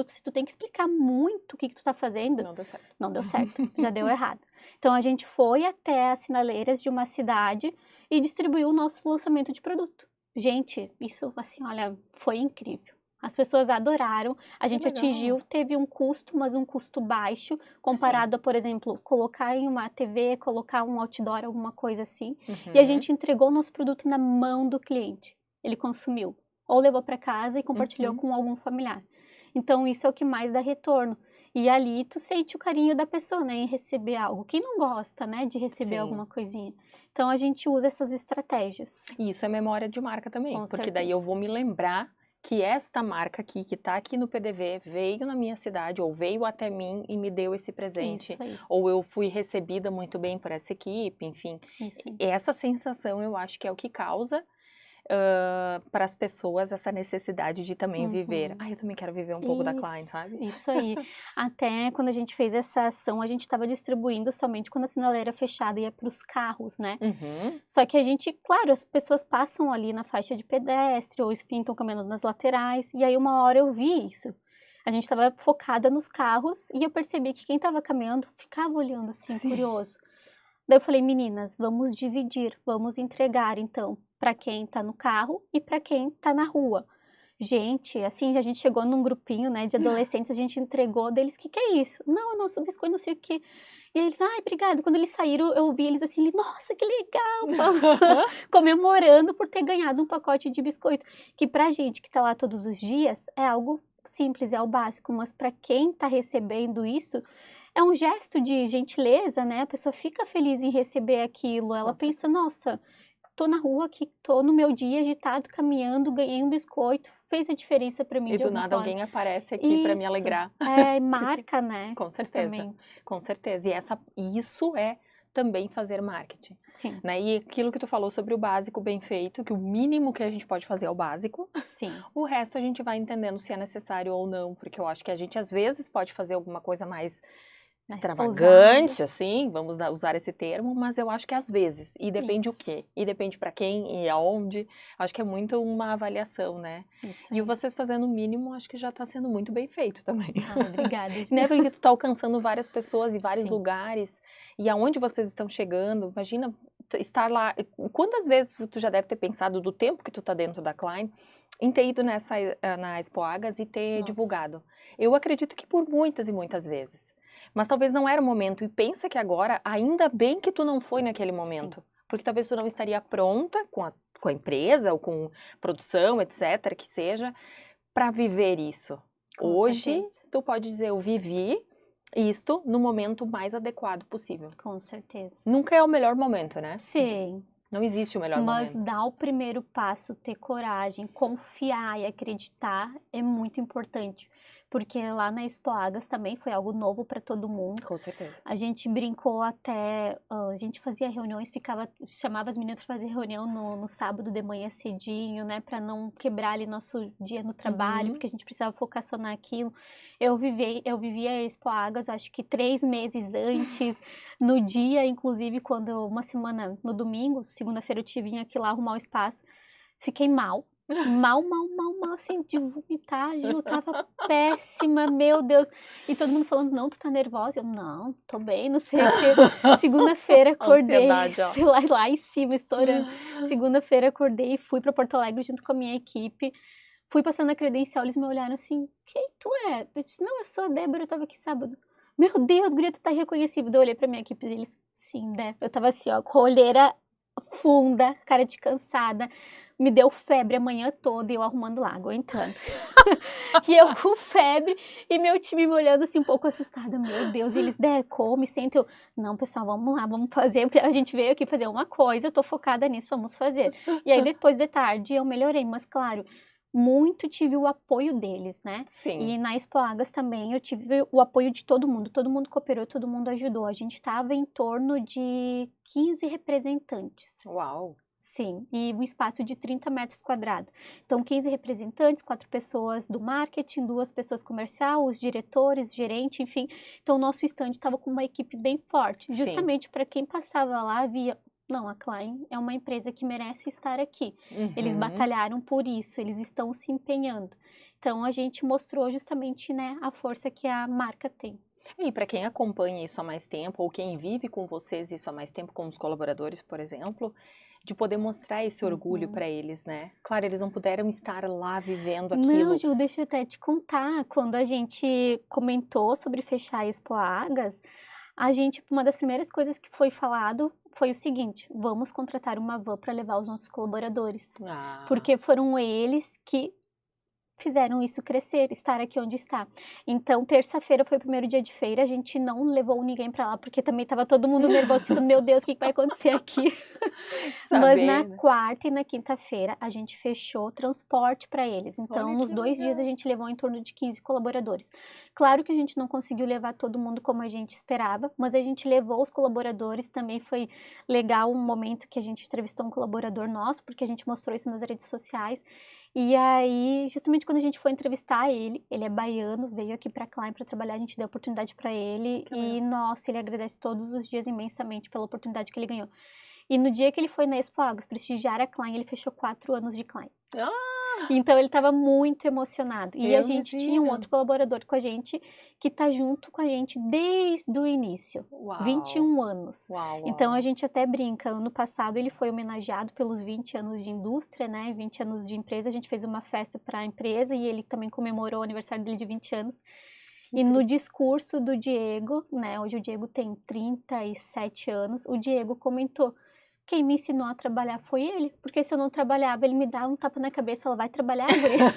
se tu tem que explicar muito o que tu tá fazendo, Não deu certo. não deu certo, já deu errado. Então a gente foi até as sinaleiras de uma cidade e distribuiu o nosso lançamento de produto. Gente, isso assim, olha, foi incrível. As pessoas adoraram, a gente legal. atingiu, teve um custo, mas um custo baixo, comparado a, por exemplo, colocar em uma TV, colocar um outdoor, alguma coisa assim. E a gente entregou o nosso produto na mão do cliente. Ele consumiu, ou levou para casa e compartilhou com algum familiar. Então, isso é o que mais dá retorno. E ali tu sente o carinho da pessoa, né, em receber algo. Quem não gosta, né, de receber alguma coisinha? Então, a gente usa essas estratégias. E isso é memória de marca também, Com porque certeza. daí eu vou me lembrar que esta marca aqui, que tá aqui no PDV, veio na minha cidade, ou veio até mim e me deu esse presente. Isso aí. Ou eu fui recebida muito bem por essa equipe, enfim. Isso aí. Essa sensação eu acho que é o que causa para as pessoas essa necessidade de também viver. Eu também quero viver um pouco da Klein, sabe? Isso aí. Até quando a gente fez essa ação, a gente estava distribuindo somente quando a sinaleira fechada ia para os carros, né? Só que a gente, claro, as pessoas passam ali na faixa de pedestre ou espintam caminhando nas laterais. E aí uma hora eu vi isso. A gente estava focada nos carros e eu percebi que quem estava caminhando ficava olhando assim, curioso. Daí eu falei, meninas, vamos dividir, vamos entregar então para quem tá no carro e para quem tá na rua. Gente, assim, a gente chegou num grupinho, né, de adolescentes, a gente entregou deles, que é isso? Não, nosso biscoito, não sei o quê. E eles, ai, obrigado. Quando eles saíram, eu ouvi eles assim, nossa, que legal, comemorando por ter ganhado um pacote de biscoito. Que pra gente que tá lá todos os dias, é algo simples, é o básico, mas para quem tá recebendo isso, é um gesto de gentileza, né? A pessoa fica feliz em receber aquilo, ela pensa, nossa, tô na rua aqui, tô no meu dia agitado, caminhando, ganhei um biscoito, fez a diferença para mim. E do nada alguém aparece aqui para me alegrar. É, marca, né? Com certeza, justamente. Com certeza. E isso é também fazer marketing. Sim. Né? E aquilo que tu falou sobre o básico bem feito, que o mínimo que a gente pode fazer é o básico. Sim. O resto a gente vai entendendo se é necessário ou não, porque eu acho que a gente às vezes pode fazer alguma coisa mais extravagante, assim, vamos usar esse termo, mas eu acho que às vezes, e depende o quê, e depende para quem e aonde, acho que é muito uma avaliação, né? Isso. E vocês fazendo o mínimo, acho que já tá sendo muito bem feito também. Obrigada. Né? Porque tu tá alcançando várias pessoas em vários lugares, e aonde vocês estão chegando, imagina estar lá, quantas vezes tu já deve ter pensado do tempo que tu tá dentro da Klein, em ter ido na Expoagas e ter divulgado. Eu acredito que por muitas e muitas vezes. Mas talvez não era o momento. E pensa que agora, ainda bem que tu não foi naquele momento. Porque talvez tu não estaria pronta com a empresa ou com produção, etc., que seja, para viver isso. Hoje, tu pode dizer, eu vivi isto no momento mais adequado possível. Com certeza. Nunca é o melhor momento, né? Sim. Não existe o melhor momento. Mas dar o primeiro passo, ter coragem, confiar e acreditar é muito importante. Porque lá na Expoagas também foi algo novo para todo mundo. Com certeza. A gente brincou até, a gente fazia reuniões, chamava as meninas para fazer reunião no sábado de manhã cedinho, né? Para não quebrar ali nosso dia no trabalho, porque a gente precisava focar só naquilo. Eu vivia a Expoagas, acho que 3 meses antes, no dia, inclusive, quando uma semana, no domingo, segunda-feira eu vim aqui lá arrumar o espaço, fiquei mal, assim, de vomitar, eu tava péssima, meu Deus, e todo mundo falando, não, tu tá nervosa? Eu, não, tô bem, não sei o que. Segunda-feira acordei, sei lá em cima, estourando. Segunda-feira acordei e fui pra Porto Alegre junto com a minha equipe, fui passando a credencial, eles me olharam assim, quem tu é? Eu disse, não, eu sou a Débora, eu tava aqui sábado. Meu Deus, guria, tu tá irreconhecível. Eu olhei pra minha equipe deles, sim, né? Eu tava assim, ó, com a olheira funda, cara de cansada, me deu febre a manhã toda e eu arrumando lá, aguentando. E eu com febre e meu time me olhando assim um pouco assustada, meu Deus, e eles, come, senta, eu, não pessoal, vamos lá, vamos fazer, porque a gente veio aqui fazer uma coisa, eu tô focada nisso, vamos fazer. E aí depois de tarde eu melhorei, mas claro, muito tive o apoio deles, né? Sim. E na Expoagas também eu tive o apoio de todo mundo cooperou, todo mundo ajudou. A gente estava em torno de 15 representantes. Uau! Sim, e um espaço de 30 metros quadrados. Então, 15 representantes, 4 pessoas do marketing, 2 pessoas comercial, os diretores, gerente, enfim. Então, o nosso stand estava com uma equipe bem forte, justamente para quem passava lá, via, não, a Klein é uma empresa que merece estar aqui. Eles Uhum. batalharam por isso, eles estão se empenhando. Então, a gente mostrou justamente, né, a força que a marca tem. E para quem acompanha isso há mais tempo, ou quem vive com vocês isso há mais tempo, como os colaboradores, por exemplo, de poder mostrar esse orgulho Uhum. para eles, né? Claro, eles não puderam estar lá vivendo Não, aquilo. Ju, deixa eu até te contar. Quando a gente comentou sobre fechar a Expo Agas, uma das primeiras coisas que foi falado foi o seguinte: vamos contratar uma van para levar os nossos colaboradores. Ah, Porque foram eles que fizeram isso crescer, estar aqui onde está. Então, terça-feira foi o primeiro dia de feira, a gente não levou ninguém para lá, porque também estava todo mundo nervoso, pensando, meu Deus, o que vai acontecer aqui? Mas na saber, né? quarta e na quinta-feira, a gente fechou transporte para eles. Então, Olha nos que 2 dias, a legal. gente levou em torno de 15 colaboradores. Claro que a gente não conseguiu levar todo mundo como a gente esperava, mas a gente levou os colaboradores, também foi legal um momento que a gente entrevistou um colaborador nosso, porque a gente mostrou isso nas redes sociais. E aí, justamente quando a gente foi entrevistar ele é baiano, veio aqui para Klein para trabalhar, a gente deu oportunidade para ele Que e, legal. nossa, ele agradece todos os dias imensamente pela oportunidade que ele ganhou. E no dia que ele foi na Expo Agros prestigiar a Klein, ele fechou 4 anos de Klein. Ah, Então ele estava muito emocionado. E a eu gente tinha um imagino. outro colaborador com a gente que está junto com a gente desde o início, Uau, 21 anos. uau, uau, Então a uau. gente até brinca, ano passado ele foi homenageado pelos 20 anos de indústria, né? 20 anos de empresa, a gente fez uma festa para a empresa e ele também comemorou o aniversário dele de 20 anos. Que E no incrível. discurso do Diego, né? Hoje o Diego tem 37 anos, o Diego comentou: quem me ensinou a trabalhar foi ele, porque se eu não trabalhava, ele me dava um tapa na cabeça e falava, vai trabalhar, guria.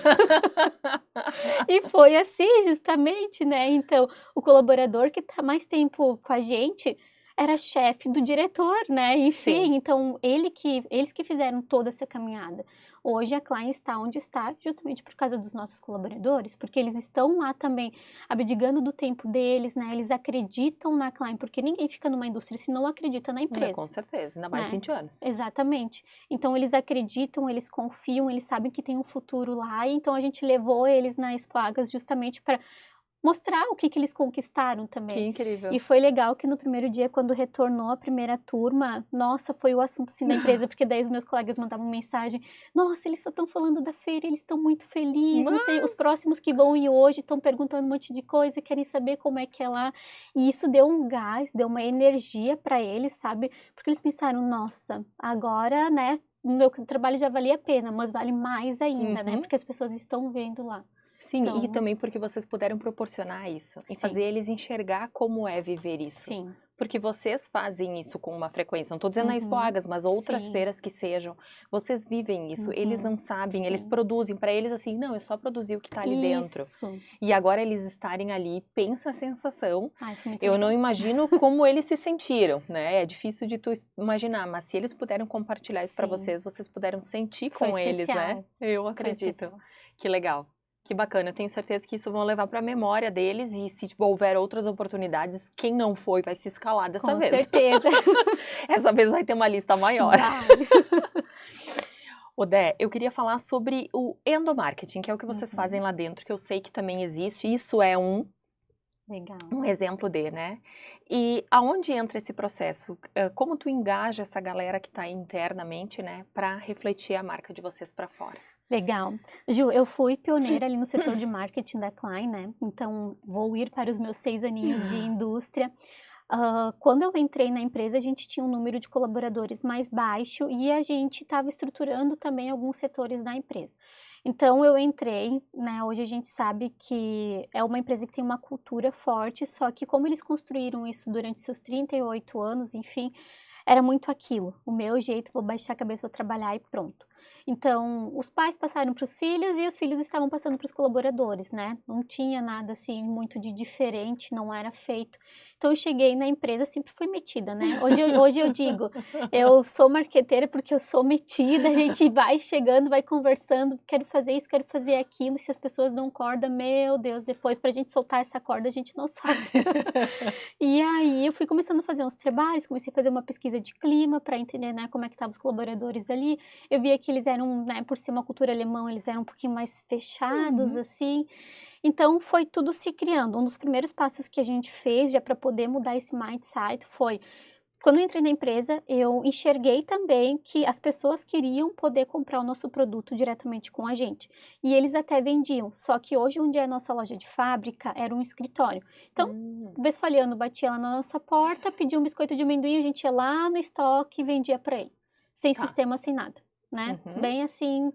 E foi assim, justamente, né? Então, o colaborador que está mais tempo com a gente era chefe do diretor, né? Sim. Enfim, então eles que fizeram toda essa caminhada. Hoje a Klein está onde está, justamente por causa dos nossos colaboradores, porque eles estão lá também abdicando do tempo deles, né? Eles acreditam na Klein, porque ninguém fica numa indústria se não acredita na É, empresa, com certeza, ainda mais né? 20 anos. Exatamente. Então eles acreditam, eles confiam, eles sabem que tem um futuro lá, então a gente levou eles na Expo Agras justamente para mostrar o que eles conquistaram Que também. incrível. E foi legal que no primeiro dia, quando retornou a primeira turma, nossa, foi o assunto assim da empresa, porque daí os meus colegas mandavam mensagem: nossa, eles só estão falando da feira, eles estão muito felizes, não sei, os Mas, próximos que vão ir hoje estão perguntando um monte de coisa, querem saber como é que é lá. E isso deu um gás, deu uma energia para eles, sabe? Porque eles pensaram: nossa, agora, né, o meu trabalho já valia a pena, mas vale mais ainda, né? uhum. Porque as pessoas estão vendo lá. Sim, e Então, também porque vocês puderam proporcionar isso e fazer sim, eles enxergar como é viver isso. sim. Porque vocês fazem isso com uma frequência, não estou dizendo na Expo Uhum. Agas, mas outras Sim. feiras que sejam, vocês vivem isso, eles Uhum. não sabem, eles Sim. produzem, para eles assim, não, é só produzir o que está ali dentro. Isso. E agora eles estarem ali, pensa a sensação, Ai, foi muito eu não legal. imagino como eles se sentiram, né? É difícil de tu imaginar, mas se eles puderam compartilhar isso para Sim. vocês puderam sentir Foi com eles, né? especial. Eu Foi acredito. especial. Que legal. Que bacana, eu tenho certeza que isso vão levar para a memória deles e se houver outras oportunidades, quem não foi vai se escalar dessa Com vez. certeza. Essa vez vai ter uma lista maior. Vai. Odé, eu queria falar sobre o endomarketing, que é o que vocês fazem Uhum. lá dentro, que eu sei que também existe. Isso é Legal. um exemplo de, né? E aonde entra esse processo? Como tu engaja essa galera que está internamente, né, para refletir a marca de vocês para fora? Legal. Ju, eu fui pioneira ali no setor de marketing da Klein, né? Então, vou ir para os meus 6 aninhos de indústria. Quando eu entrei na empresa, a gente tinha um número de colaboradores mais baixo e a gente estava estruturando também alguns setores da empresa. Então, eu entrei, né? Hoje a gente sabe que é uma empresa que tem uma cultura forte, só que como eles construíram isso durante seus 38 anos, enfim, era muito aquilo. O meu jeito, vou baixar a cabeça, vou trabalhar e pronto. Então, os pais passaram para os filhos e os filhos estavam passando para os colaboradores, né? Não tinha nada assim muito de diferente, não era feito. Então, eu cheguei na empresa, sempre fui metida, né? Hoje eu digo, eu sou marqueteira porque eu sou metida, a gente vai chegando, vai conversando, quero fazer isso, quero fazer aquilo, e se as pessoas dão corda, meu Deus, depois para a gente soltar essa corda, a gente não solta. E aí eu fui começando a fazer uns trabalhos, comecei a fazer uma pesquisa de clima para entender, né, como é que estavam os colaboradores ali. Eu via que eles eram, né, por ser uma cultura alemã, eles eram um pouquinho mais fechados, Uhum. assim. Então foi tudo se criando. Um dos primeiros passos que a gente fez já para poder mudar esse mindset foi Quando eu entrei na empresa, eu enxerguei também que as pessoas queriam poder comprar o nosso produto diretamente com a gente. E eles até vendiam, só que hoje, onde é a nossa loja de fábrica, era um escritório. Então, Vesfaliano batia lá na nossa porta, pedia um biscoito de amendoim, a gente ia lá no estoque e vendia para ele. Sem sistema, sem nada, né? Bem assim.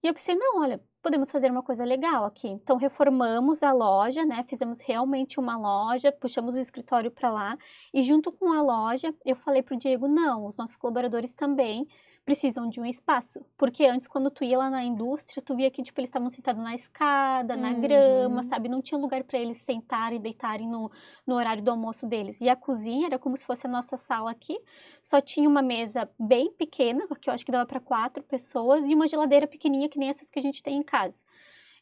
E eu pensei, não, olha, podemos fazer uma coisa legal aqui. Então, reformamos a loja, né? Fizemos realmente uma loja, puxamos o escritório para lá. E junto com a loja, eu falei pro Diego, não, os nossos colaboradores também precisam de um espaço. Porque antes, quando tu ia lá na indústria, tu via que, tipo, eles estavam sentados na escada, na grama, sabe? Não tinha lugar para eles sentarem, deitarem no horário do almoço deles. E a cozinha era como se fosse a nossa sala aqui. Só tinha uma mesa bem pequena, que eu acho que dava para 4 pessoas, e uma geladeira pequenininha, que nem essas que a gente tem em casa.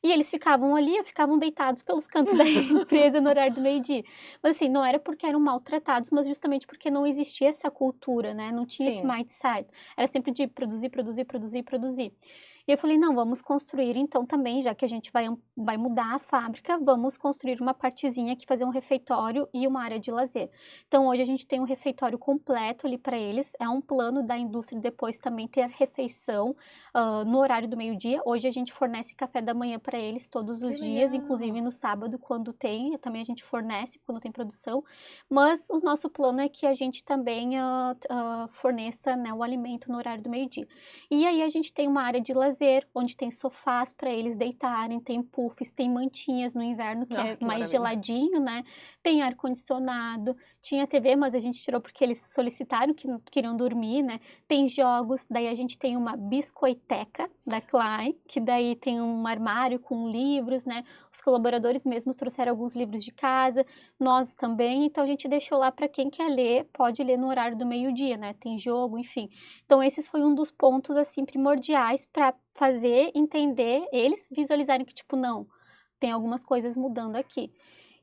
E eles ficavam ali, ficavam deitados pelos cantos da empresa no horário do meio-dia. Mas assim, não era porque eram maltratados, mas justamente porque não existia essa cultura, né? Não tinha esse mindset. Era sempre de produzir, produzir, produzir, produzir. E eu falei, não, vamos construir então também, já que a gente vai mudar a fábrica, vamos construir uma partezinha aqui, fazer um refeitório e uma área de lazer. Então hoje a gente tem um refeitório completo ali para eles, é um plano da indústria depois também ter refeição no horário do meio-dia. Hoje a gente fornece café da manhã para eles todos os dias, inclusive no sábado quando tem, também a gente fornece quando tem produção, mas o nosso plano é que a gente também forneça, né, o alimento no horário do meio-dia. E aí a gente tem uma área de lazer, onde tem sofás para eles deitarem, tem puffs, tem mantinhas no inverno, que é mais geladinho, né? Tem ar-condicionado, tinha TV, mas a gente tirou porque eles solicitaram que queriam dormir, né? Tem jogos, daí a gente tem uma biscoiteca da Klein, que daí tem um armário com livros, né? Os colaboradores mesmos trouxeram alguns livros de casa, nós também, então a gente deixou lá para quem quer ler, pode ler no horário do meio-dia, né? Tem jogo, enfim. Então esses foi um dos pontos, assim, primordiais para fazer entender, eles visualizarem que, tipo, não, tem algumas coisas mudando aqui.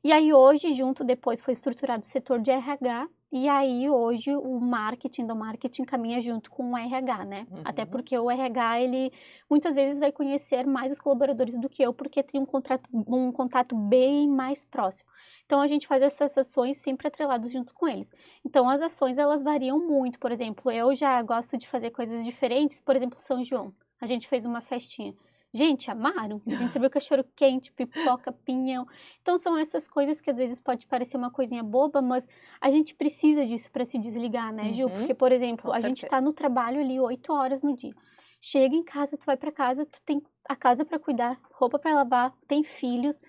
E aí hoje, depois foi estruturado o setor de RH, e aí hoje o marketing do marketing caminha junto com o RH, né? Até porque o RH, ele muitas vezes vai conhecer mais os colaboradores do que eu, porque tem um contato bem mais próximo. Então a gente faz essas ações sempre atrelados juntos com eles. Então as ações, elas variam muito. Por exemplo, eu já gosto de fazer coisas diferentes, por exemplo, São João. A gente fez uma festinha. Gente, amaram. A gente serviu cachorro quente, pipoca, pinhão. Então, são essas coisas que às vezes pode parecer uma coisinha boba, mas a gente precisa disso para se desligar, né, Gil? Porque, por exemplo, a gente tá no trabalho ali 8 horas no dia. Chega em casa, tu vai para casa, tu tem a casa para cuidar, roupa para lavar, tem filhos.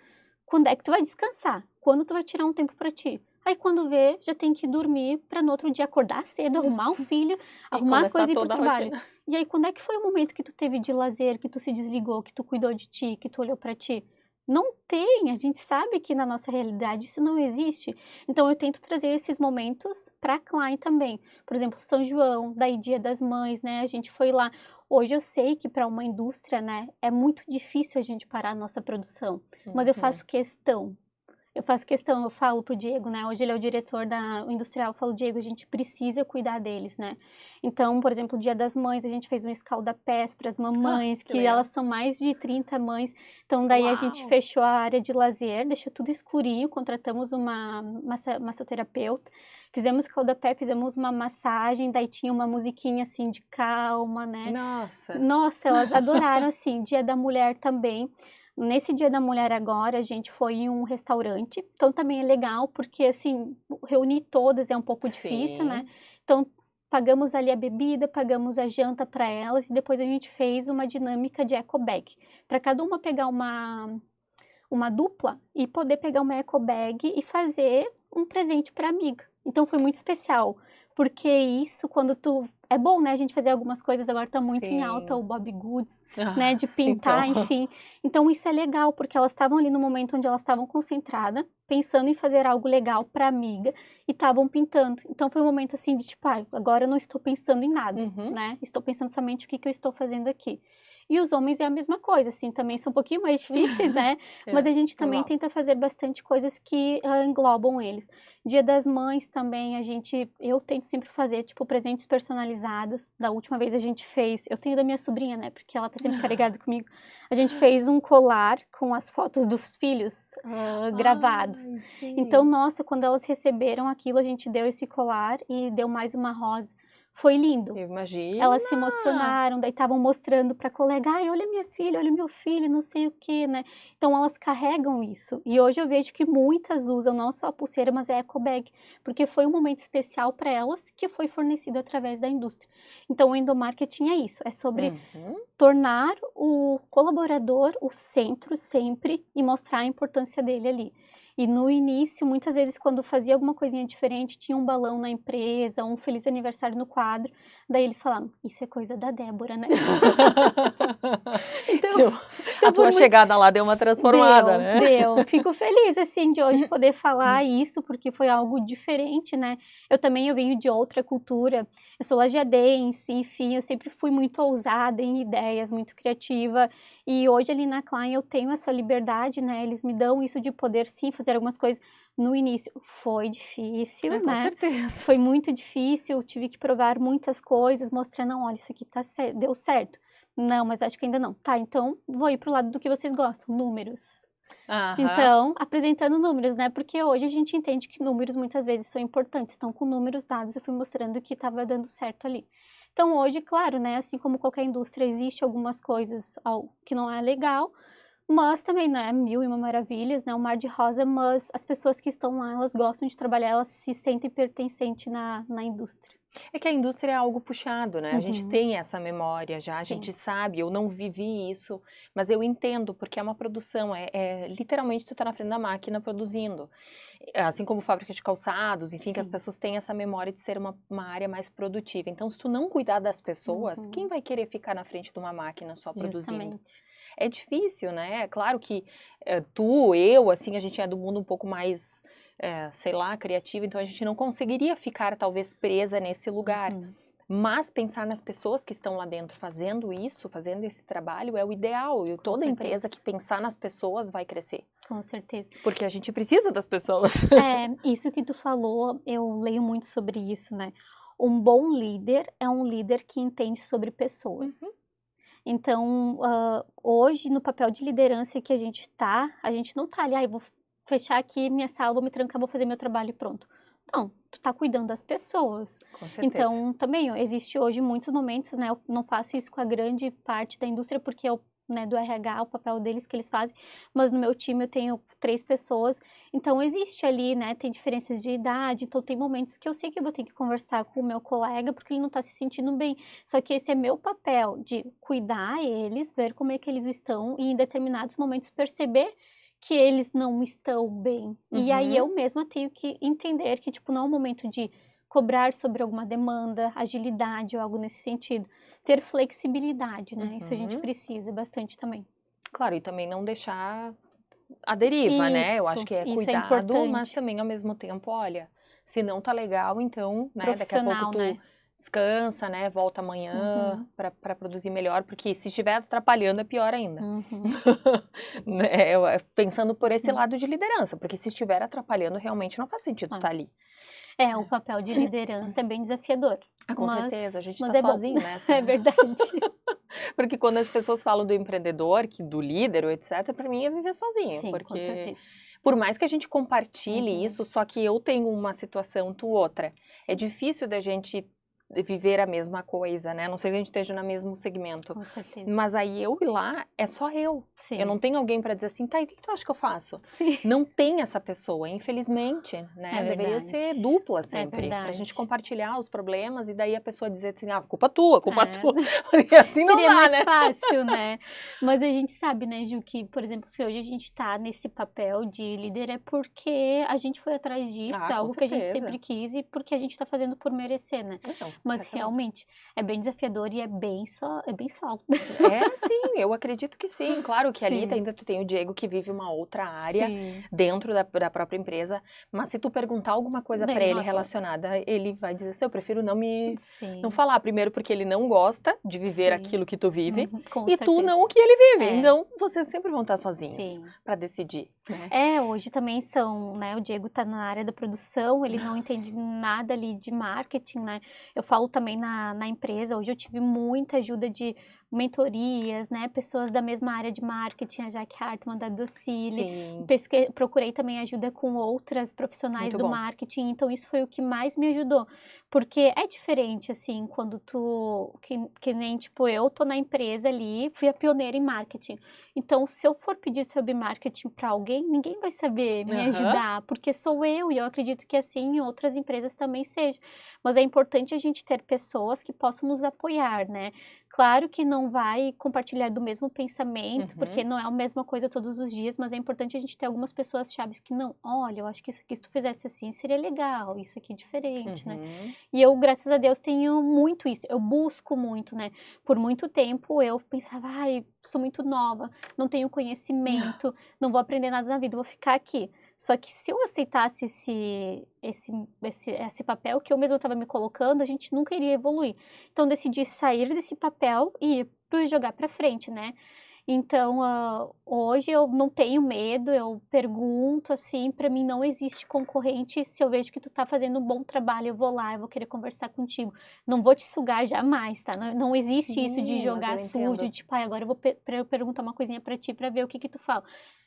Quando é que tu vai descansar? Quando tu vai tirar um tempo para ti? Aí quando vê, já tem que dormir para no outro dia acordar cedo, arrumar o filho, arrumar as coisas e ir pro trabalho. E aí, quando é que foi o momento que tu teve de lazer, que tu se desligou, que tu cuidou de ti, que tu olhou para ti? Não tem, a gente sabe que na nossa realidade isso não existe. Então eu tento trazer esses momentos para a Klein também. Por exemplo, São João, daí Dia das Mães, né? A gente foi lá. Hoje eu sei que para uma indústria, né, é muito difícil a gente parar a nossa produção, mas eu faço questão. Eu falo pro Diego, né? Hoje ele é o diretor da industrial, eu falo, Diego, a gente precisa cuidar deles, né? Então, por exemplo, o Dia das Mães, a gente fez um escalda-pés para as mamães, que elas são mais de 30 mães. Então, daí a gente fechou a área de lazer, deixou tudo escurinho, contratamos uma massoterapeuta, fizemos escalda-pé, fizemos uma massagem, daí tinha uma musiquinha assim de calma, né? Nossa, elas adoraram, assim, Dia da Mulher também. Nesse Dia da Mulher agora, a gente foi em um restaurante, então também é legal, porque assim, reunir todas é um pouco difícil, né? Então, pagamos ali a bebida, pagamos a janta para elas, e depois a gente fez uma dinâmica de eco bag, para cada uma pegar uma dupla e poder pegar uma eco bag e fazer um presente para amiga. Então foi muito especial, porque isso, quando tu... É bom, né, a gente fazer algumas coisas, agora tá muito em alta o Bobbie Goods, né, de pintar, enfim. Então isso é legal, porque elas estavam ali no momento onde elas estavam concentradas, pensando em fazer algo legal pra amiga, e estavam pintando. Então foi um momento assim de tipo, agora eu não estou pensando em nada, né, estou pensando somente o que eu estou fazendo aqui. E os homens é a mesma coisa, assim, também são um pouquinho mais difíceis, né? Mas a gente também tenta fazer bastante coisas que englobam eles. Dia das Mães também, eu tento sempre fazer, tipo, presentes personalizados. Da última vez a gente fez, eu tenho da minha sobrinha, né? Porque ela tá sempre carregada comigo. A gente fez um colar com as fotos dos filhos gravados. Então, nossa, quando elas receberam aquilo, a gente deu esse colar e deu mais uma rosa. Foi lindo. Eu imagino. Elas se emocionaram, daí estavam mostrando para colega, ai, olha minha filha, olha meu filho, não sei o que, né? Então elas carregam isso. E hoje eu vejo que muitas usam não só a pulseira, mas a eco bag, porque foi um momento especial para elas que foi fornecido através da indústria. Então o endomarketing é isso, é sobre tornar o colaborador o centro sempre e mostrar a importância dele ali. E no início, muitas vezes, quando fazia alguma coisinha diferente, tinha um balão na empresa, um feliz aniversário no quadro, daí eles falavam, isso é coisa da Débora, né? Então, a tua chegada lá deu uma transformada, né? Deu. Fico feliz, assim, de hoje poder falar isso, porque foi algo diferente, né? Eu venho de outra cultura, eu sou lajadense, enfim, eu sempre fui muito ousada em ideias, muito criativa, e hoje ali na Klein eu tenho essa liberdade, né? Eles me dão isso de poder, sim, fazer algumas coisas. No início foi difícil, né? Com certeza. Foi muito difícil, tive que provar muitas coisas, mostrar, não, olha, isso aqui tá certo, deu certo. Não, mas acho que ainda não. Tá, então vou ir pro lado do que vocês gostam, números. Então, apresentando números, né? Porque hoje a gente entende que números muitas vezes são importantes. Então, com números dados, eu fui mostrando que estava dando certo ali. Então, hoje, claro, né? Assim como qualquer indústria, existe algumas coisas que não é legal, mas também não é mil e uma maravilhas, né? Um mar de rosa, mas as pessoas que estão lá, elas gostam de trabalhar, elas se sentem pertencentes na indústria. É que a indústria é algo puxado, né? A gente tem essa memória já, a Sim. gente sabe, eu não vivi isso, mas eu entendo, porque é uma produção, literalmente tu tá na frente da máquina produzindo. Assim como fábrica de calçados, enfim, que as pessoas têm essa memória de ser uma área mais produtiva. Então, se tu não cuidar das pessoas, quem vai querer ficar na frente de uma máquina só produzindo? Justamente. É difícil, né? É claro que eu, assim, a gente é do mundo um pouco mais, sei lá, criativo, então a gente não conseguiria ficar, talvez, presa nesse lugar. Mas pensar nas pessoas que estão lá dentro fazendo isso, fazendo esse trabalho, é o ideal. E toda empresa que pensar nas pessoas vai crescer. Com certeza. Porque a gente precisa das pessoas. Isso que tu falou, eu leio muito sobre isso, né? Um bom líder é um líder que entende sobre pessoas. Então, hoje, no papel de liderança que a gente não tá ali, vou fechar aqui minha sala, vou me trancar, vou fazer meu trabalho e pronto. Não, tu tá cuidando das pessoas. Com certeza. Então, também, existe hoje muitos momentos, né, eu não faço isso com a grande parte da indústria, porque eu, né, do RH, o papel deles que eles fazem, mas no meu time eu tenho 3 pessoas, então existe ali, né, tem diferenças de idade, então tem momentos que eu sei que eu vou ter que conversar com o meu colega, porque ele não tá se sentindo bem, só que esse é meu papel, de cuidar eles, ver como é que eles estão, e em determinados momentos perceber que eles não estão bem, e aí eu mesma tenho que entender que, tipo, não é um momento de cobrar sobre alguma demanda, agilidade ou algo nesse sentido, ter flexibilidade, né? Isso a gente precisa bastante também. Claro, e também não deixar a deriva, né? Eu acho que é cuidado, mas também ao mesmo tempo, olha, se não tá legal, então, né, daqui a pouco tu descansa, né, volta amanhã para produzir melhor, porque se estiver atrapalhando é pior ainda. Pensando por esse lado de liderança, porque se estiver atrapalhando, realmente não faz sentido estar ali. O papel de liderança é bem desafiador. Com certeza, a gente tá sozinho nessa. É verdade. Porque quando as pessoas falam do empreendedor, do líder, etc., para mim é viver sozinho. Sim, porque com certeza. Por mais que a gente compartilhe isso, só que eu tenho uma situação, tu outra. É difícil da gente viver a mesma coisa, né? A não sei que a gente esteja no mesmo segmento. Com certeza. Mas aí eu ir lá, é só eu. Sim. Eu não tenho alguém para dizer assim, tá, e o que tu acha que eu faço? Sim. Não tem essa pessoa, infelizmente, né? Deveria ser dupla sempre. Pra gente compartilhar os problemas e daí a pessoa dizer assim, culpa tua, culpa tua. Porque assim não seria dá, mais né? fácil, né? Mas a gente sabe, né, Ju, que, por exemplo, se hoje a gente tá nesse papel de líder é porque a gente foi atrás disso, é algo que a gente sempre quis e porque a gente tá fazendo por merecer, né? Mas Certamente. realmente é bem desafiador e é bem solo. É, sim, eu acredito que sim. Claro que ali Sim, ainda tu tem o Diego que vive uma outra área sim. dentro da própria empresa, mas se tu perguntar alguma coisa pra Daí ele não, relacionada, ele vai dizer assim, eu prefiro não sim, falar, primeiro porque ele não gosta de viver sim. aquilo que tu vive, Com e tu certeza. não o que ele vive. É, Então, vocês sempre vão estar sozinhos sim. pra decidir, né? É, hoje também são, né, o Diego tá na área da produção, ele não entende nada ali de marketing, né? Eu falo também na empresa, hoje eu tive muita ajuda de mentorias, né, pessoas da mesma área de marketing, a Jaque Hartmann da Docile, Sim, procurei também ajuda com outras profissionais muito do bom. marketing, então isso foi o que mais me ajudou, porque é diferente, assim, quando que nem, tipo, eu tô na empresa ali, fui a pioneira em marketing, então, se eu for pedir sobre marketing para alguém, ninguém vai saber me Aham. ajudar, porque sou eu e eu acredito que assim em outras empresas também seja. Mas é importante a gente ter pessoas que possam nos apoiar, né? Claro que não vai compartilhar do mesmo pensamento, porque Uhum. não é a mesma coisa todos os dias, mas é importante a gente ter algumas pessoas chaves que não, olha, eu acho que isso aqui se tu fizesse assim seria legal, isso aqui é diferente, né? Uhum. E eu, graças a Deus, tenho muito isso, eu busco muito, né? Por muito tempo eu pensava, ai, sou muito nova, não tenho conhecimento, não vou aprender nada na vida, vou ficar aqui. Só que se eu aceitasse esse papel que eu mesma estava me colocando, a gente nunca iria evoluir. Então, decidi sair desse papel e jogar para frente, né? Então, hoje eu não tenho medo, eu pergunto, assim, para mim não existe concorrente, se eu vejo que tu tá fazendo um bom trabalho, eu vou lá, eu vou querer conversar contigo. Não vou te sugar jamais, tá? Não existe isso de Sim, mas eu jogar sujo, entendo. de tipo, ai, agora eu vou eu perguntar uma coisinha para ti para ver o que que tu fala.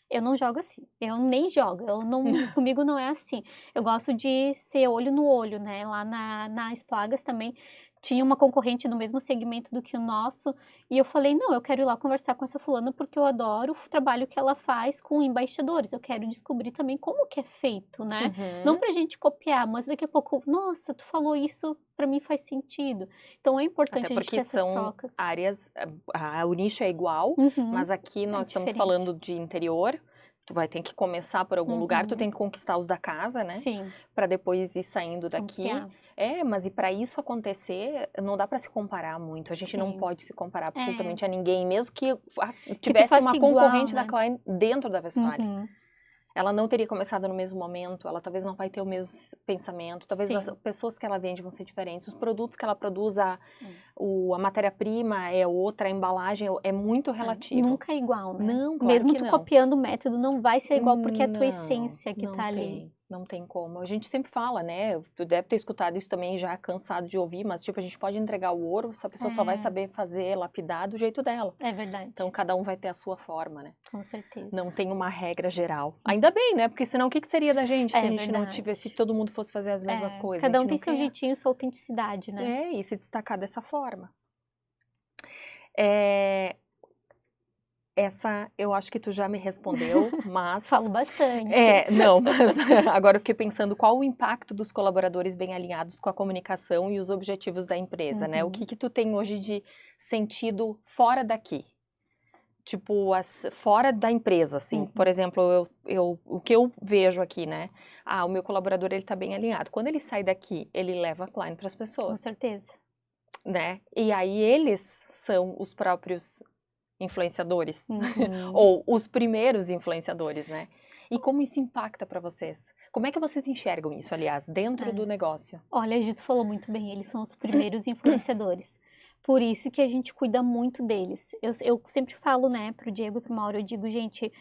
Eu não jogo assim, eu nem jogo, eu não, comigo não é assim. Eu gosto de ser olho no olho, né? Lá na Espagas também tinha uma concorrente do mesmo segmento do que o nosso, e eu falei, não, eu quero ir lá conversar com essa fulana porque eu adoro o trabalho que ela faz com embaixadores, eu quero descobrir também como que é feito, né? Não Uhum. pra gente copiar, mas daqui a pouco, nossa, tu falou isso, pra mim faz sentido. Então é Até importante a gente porque ter essas são trocas. áreas, o nicho é igual, Uhum, mas aqui é nós estamos diferente. falando de interior. Tu vai ter que começar por algum lugar, tu Uhum, tem que conquistar os da casa, né? sim, Pra depois ir saindo daqui. ampliar. É, mas e para isso acontecer, não dá para se comparar muito. A gente não Sim, pode se comparar é. absolutamente a ninguém, mesmo que Que tu tivesse uma faça igual, concorrente da né? Klein dentro da Westfalia. Uhum, Ela não teria começado no mesmo momento, ela talvez não vai ter o mesmo pensamento, talvez as sim. pessoas que ela vende vão ser diferentes, os produtos que ela produz, É. a matéria-prima é outra, a embalagem é muito É, relativo. nunca é igual, né? Não, claro Mesmo que tu não. copiando o método, não vai ser igual, porque é a tua Não, essência que não tá ali. tem, não tem como. A gente sempre fala, né? Tu deve ter escutado isso também já cansado de ouvir, mas tipo, a gente pode entregar o ouro, essa pessoa só vai É, saber fazer, lapidar do jeito dela. é verdade, Então cada um vai ter a sua forma, né? com certeza. Não tem uma regra geral. Ainda bem, né? Porque senão o que que seria da gente se a É gente não tivesse, se verdade. todo mundo fosse fazer as mesmas É, coisas? A cada um gente tem não seu quer. jeitinho, sua autenticidade, né? É, e se destacar dessa forma. É, essa eu acho que tu já me respondeu, mas Falo bastante. Não, mas agora eu fiquei pensando qual o impacto dos colaboradores bem alinhados com a comunicação e os objetivos da empresa, né? O Uhum, que que tu tem hoje de sentido fora daqui? Tipo, fora da empresa, assim. Por uhum, exemplo, o que eu vejo aqui, né? O meu colaborador, ele tá bem alinhado. Quando ele sai daqui, ele leva a Klein para as com pessoas, certeza. né? E aí eles são os próprios influenciadores, Uhum. ou os primeiros influenciadores, né? E como isso impacta para vocês? Como é que vocês enxergam isso, aliás, dentro do É. negócio? Olha, a Gito falou muito bem, eles são os primeiros influenciadores. Por isso que a gente cuida muito deles. Eu sempre falo, né, pro Diego e pro Mauro, eu digo, gente,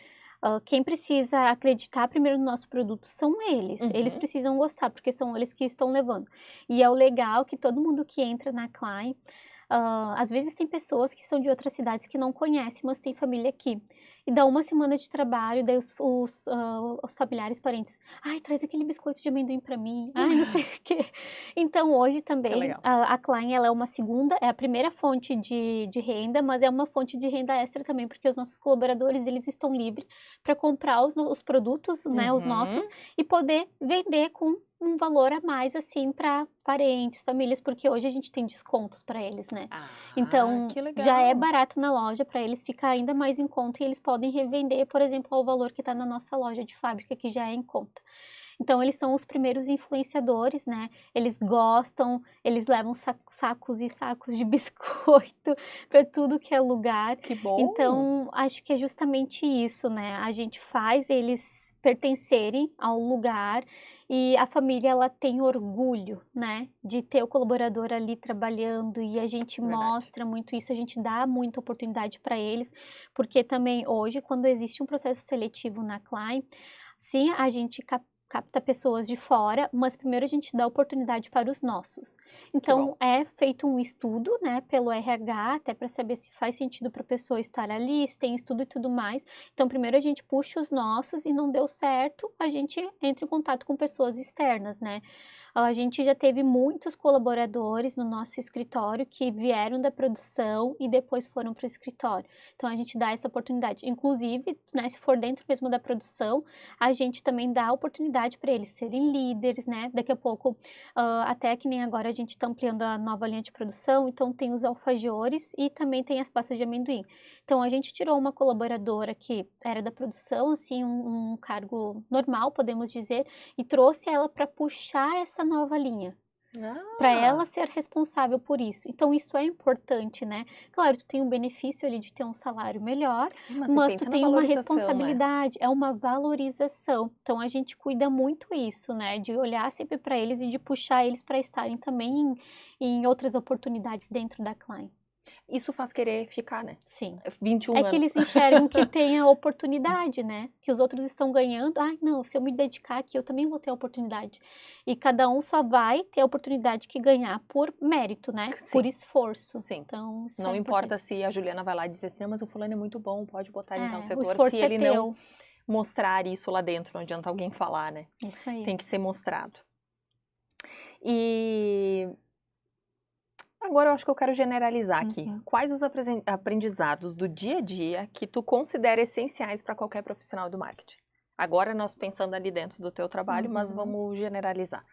quem precisa acreditar primeiro no nosso produto são eles. Eles Uhum, precisam gostar, porque são eles que estão levando. E é o legal que todo mundo que entra na Klein, às vezes tem pessoas que são de outras cidades que não conhecem, mas tem família aqui. E dá uma semana de trabalho, daí os familiares, parentes, ai, traz aquele biscoito de amendoim para mim, ai, não sei o quê. Então, hoje que também, legal. a Klein, ela é uma segunda, é a primeira fonte de renda, mas é uma fonte de renda extra também, porque os nossos colaboradores, eles estão livres para comprar os produtos, né, os Uhum. nossos, e poder vender com um valor a mais, assim, para parentes, famílias, porque hoje a gente tem descontos para eles, né? Então, Que já é legal. barato na loja, para eles ficar ainda mais em conta e eles podem revender, por exemplo, ao valor que está na nossa loja de fábrica, que já é em conta. Então, eles são os primeiros influenciadores, né? Eles gostam, eles levam sacos e sacos de biscoito para tudo que é lugar. Que bom! Então, acho que é justamente isso, né? A gente faz eles pertencerem ao lugar e a família, ela tem orgulho, né? De ter o colaborador ali trabalhando e a gente Verdade. mostra muito isso, a gente dá muita oportunidade para eles, porque também hoje, quando existe um processo seletivo na Klein, sim, a gente capta pessoas de fora, mas primeiro a gente dá oportunidade para os nossos. Então, é feito um estudo, né, pelo RH, até para saber se faz sentido para a pessoa estar ali, se tem estudo e tudo mais. Então, primeiro a gente puxa os nossos e não deu certo, a gente entra em contato com pessoas externas, né. A gente já teve muitos colaboradores no nosso escritório que vieram da produção e depois foram para o escritório. Então, a gente dá essa oportunidade. Inclusive, né, se for dentro mesmo da produção, a gente também dá oportunidade para eles serem líderes, né? Daqui a pouco, até que nem agora a gente está ampliando a nova linha de produção, então tem os alfajores e também tem as pastas de amendoim. Então, a gente tirou uma colaboradora que era da produção, assim, um cargo normal, podemos dizer, e trouxe ela para puxar essa nova linha. Para ela ser responsável por isso. Então, isso é importante, né? Claro, tu tem um benefício ali de ter um salário melhor, mas tu tem uma responsabilidade, é uma valorização. Então, a gente cuida muito isso, né? De olhar sempre para eles e de puxar eles para estarem também em outras oportunidades dentro da Klein. Isso faz querer ficar, né? Sim. 21 É anos. que eles enxergam que tem a oportunidade, né? Que os outros estão ganhando. Ai, não, se eu me dedicar aqui, eu também vou ter a oportunidade. E cada um só vai ter a oportunidade que ganhar por mérito, né? Sim. Por esforço. Sim. Então, isso não é importa importante. se a Juliana vai lá e dizer assim, mas o fulano é muito bom, pode botar ele em tal O setor. esforço Se é ele teu. não mostrar isso lá dentro, não adianta alguém falar, né? Isso aí. Tem que ser mostrado. E agora eu acho que eu quero generalizar aqui. Quais os aprendizados do dia a dia que tu considera essenciais para qualquer profissional do marketing? Agora nós pensando ali dentro do teu trabalho, mas vamos generalizar.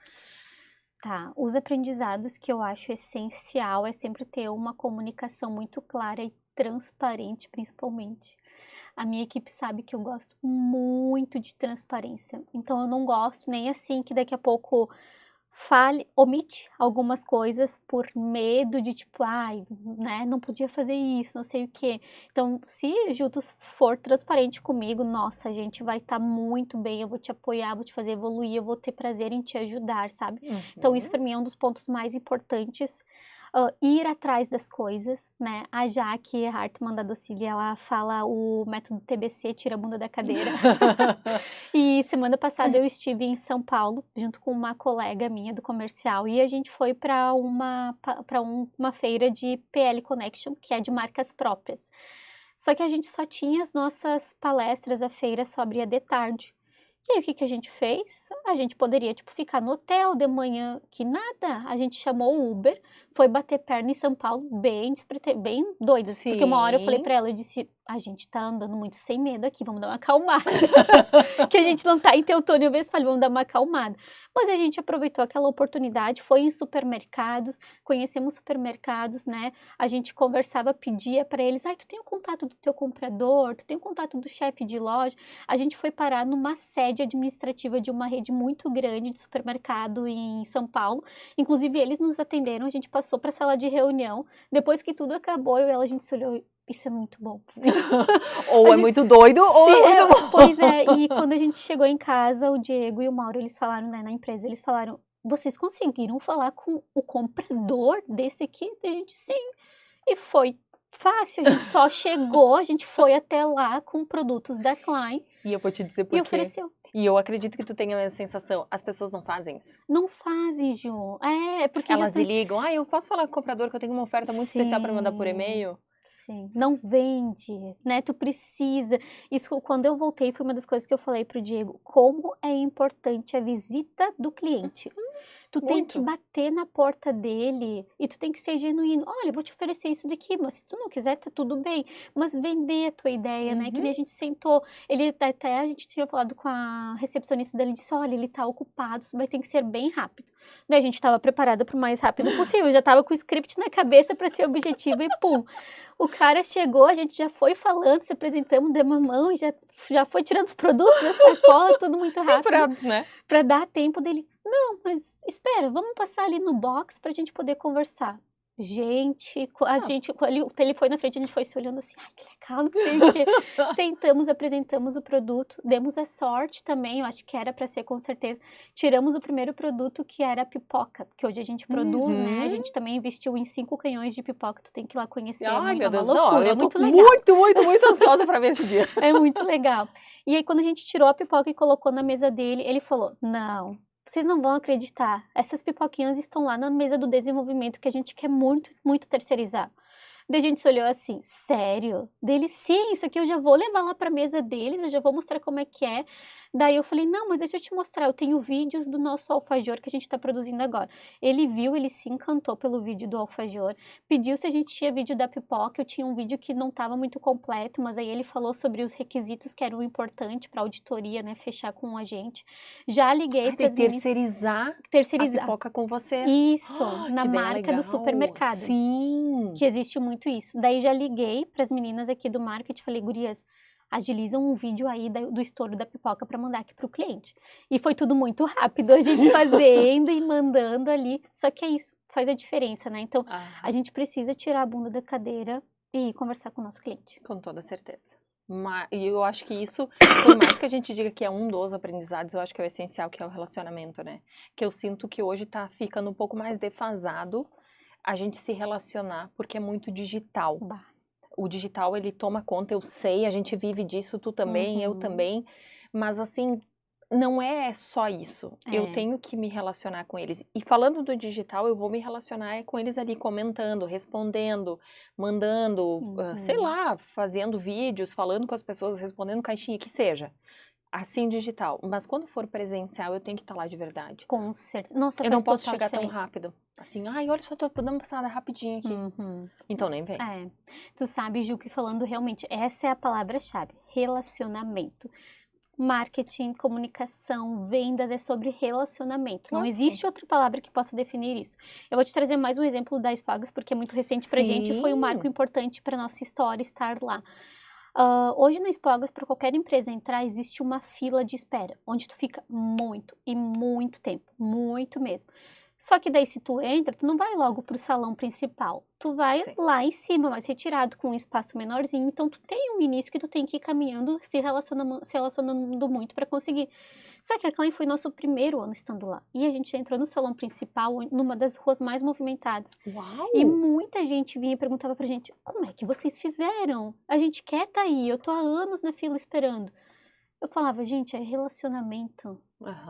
Tá, os aprendizados que eu acho essencial é sempre ter uma comunicação muito clara e transparente, principalmente. A minha equipe sabe que eu gosto muito de transparência, então eu não gosto nem assim que daqui a pouco omite algumas coisas por medo de tipo, ai, né, não podia fazer isso, não sei o quê. Então, se Jutos for transparente comigo, nossa, a gente vai estar muito bem, eu vou te apoiar, vou te fazer evoluir, eu vou ter prazer em te ajudar, sabe? Então, isso para mim é um dos pontos mais importantes. Ir atrás das coisas, né? A Jaque Hartmann da Docile, ela fala o método TBC, tira a bunda da cadeira. E semana passada eu estive em São Paulo, junto com uma colega minha do comercial, e a gente foi para uma feira de PL Connection, que é de marcas próprias. Só que a gente só tinha as nossas palestras, a feira só abria de tarde. E aí, o que a gente fez? A gente poderia, tipo, ficar no hotel de manhã, que nada. A gente chamou o Uber, foi bater perna em São Paulo, bem doida. Sim. Porque uma hora eu falei pra ela, eu disse, a gente tá andando muito sem medo aqui, vamos dar uma acalmada. Que a gente não tá em Teutônio, eu mesmo falei, vamos dar uma acalmada. Mas a gente aproveitou aquela oportunidade, foi em supermercados, conhecemos supermercados, né? A gente conversava, pedia pra eles, tu tem o contato do teu comprador, tu tem o contato do chefe de loja. A gente foi parar numa sede administrativa de uma rede muito grande de supermercado em São Paulo. Inclusive, eles nos atenderam, a gente passou para a sala de reunião. Depois que tudo acabou, eu e ela, a gente se olhou, isso é muito bom. Ou muito doido, ou é muito bom. Pois é, e quando a gente chegou em casa, o Diego e o Mauro, eles falaram, né, na empresa, eles falaram, vocês conseguiram falar com o comprador desse aqui? E a gente, sim. E foi fácil, a gente só chegou, a gente foi até lá com produtos da Klein. E eu vou te dizer por quê. E ofereceu. E eu acredito que tu tenha a mesma sensação. As pessoas não fazem isso. Não fazem, Ju. É porque elas ligam. Eu posso falar com o comprador que eu tenho uma oferta muito especial para mandar por e-mail? Sim. Não vende, né? Tu precisa. Isso, quando eu voltei, foi uma das coisas que eu falei pro Diego. Como é importante a visita do cliente. Tu tem que bater na porta dele e tu tem que ser genuíno. Olha, eu vou te oferecer isso daqui, mas se tu não quiser, tá tudo bem. Mas vender a tua ideia, né? Que nem a gente sentou, até a gente tinha falado com a recepcionista dele, disse, olha, ele tá ocupado, isso vai ter que ser bem rápido. Daí a gente estava preparada para o mais rápido possível, já estava com o script na cabeça para ser objetivo e pum. O cara chegou, a gente já foi falando, se apresentamos, demos a mão, já foi tirando os produtos da sacola, tudo muito rápido. né? Para dar tempo dele. Não, mas espera, vamos passar ali no box para a gente poder conversar. Gente, ele foi na frente, a gente foi se olhando assim, ai, que legal, não sei o quê. Sentamos, apresentamos o produto, demos a sorte também, eu acho que era para ser com certeza. Tiramos o primeiro produto, que era a pipoca, que hoje a gente produz, né? A gente também investiu em 5 canhões de pipoca, tu tem que ir lá conhecer, Ai, meu é uma Deus, loucura, eu é muito tô legal. muito ansiosa para ver esse dia. É muito legal. E aí, quando a gente tirou a pipoca e colocou na mesa dele, ele falou, não, vocês não vão acreditar, essas pipoquinhas estão lá na mesa do desenvolvimento que a gente quer muito, muito terceirizar. Daí a gente se olhou assim, sério? Dele, sim, isso aqui eu já vou levar lá para a mesa deles, eu já vou mostrar como é que é. Daí eu falei, não, mas deixa eu te mostrar, eu tenho vídeos do nosso alfajor que a gente está produzindo agora. Ele viu, ele se encantou pelo vídeo do alfajor, pediu se a gente tinha vídeo da pipoca, eu tinha um vídeo que não estava muito completo, mas aí ele falou sobre os requisitos que eram importantes para a auditoria, né, fechar com a gente. Já liguei para as meninas... Terceirizar a pipoca com vocês. Isso, na que ideia marca do legal. supermercado. Sim. Que existe muito isso. Daí já liguei para as meninas aqui do marketing, falei, gurias, agilizam um vídeo aí do estouro da pipoca para mandar aqui para o cliente. E foi tudo muito rápido, a gente fazendo e mandando ali. Só que é isso, faz a diferença, né? Então, a gente precisa tirar a bunda da cadeira e conversar com o nosso cliente. Com toda certeza. E eu acho que isso, por mais que a gente diga que é um dos aprendizados, eu acho que é o essencial, que é o relacionamento, né? Que eu sinto que hoje tá ficando um pouco mais defasado a gente se relacionar, porque é muito digital. Bah. O digital, ele toma conta, eu sei, a gente vive disso, tu também, eu também, mas assim, não é só isso. Eu tenho que me relacionar com eles. E falando do digital, eu vou me relacionar com eles ali, comentando, respondendo, mandando, sei lá, fazendo vídeos, falando com as pessoas, respondendo caixinha, que seja. Assim, digital. Mas quando for presencial, eu tenho que estar lá de verdade. Com certeza. Nossa, eu não posso total chegar diferença. tão rápido. Assim, ai, olha só, tô dando uma passada rapidinho aqui. Então nem vem. Tu sabe, Ju, que falando realmente, essa é a palavra-chave, relacionamento. Marketing, comunicação, vendas é sobre relacionamento. Não existe outra palavra que possa definir isso. Eu vou te trazer mais um exemplo da Spagas, porque é muito recente pra gente e foi um marco importante para nossa história estar lá. Hoje na Spagas, para qualquer empresa entrar, existe uma fila de espera, onde tu fica muito e muito tempo, muito mesmo. Só que daí se tu entra, tu não vai logo pro salão principal, tu vai lá em cima, mais retirado, com um espaço menorzinho, então tu tem um início que tu tem que ir caminhando, se relacionando muito para conseguir. Só que a Klein foi nosso primeiro ano estando lá, e a gente entrou no salão principal, numa das ruas mais movimentadas. Uau! E muita gente vinha e perguntava pra gente, como é que vocês fizeram? A gente quer tá aí, eu tô há anos na fila esperando. Eu falava, gente, é relacionamento.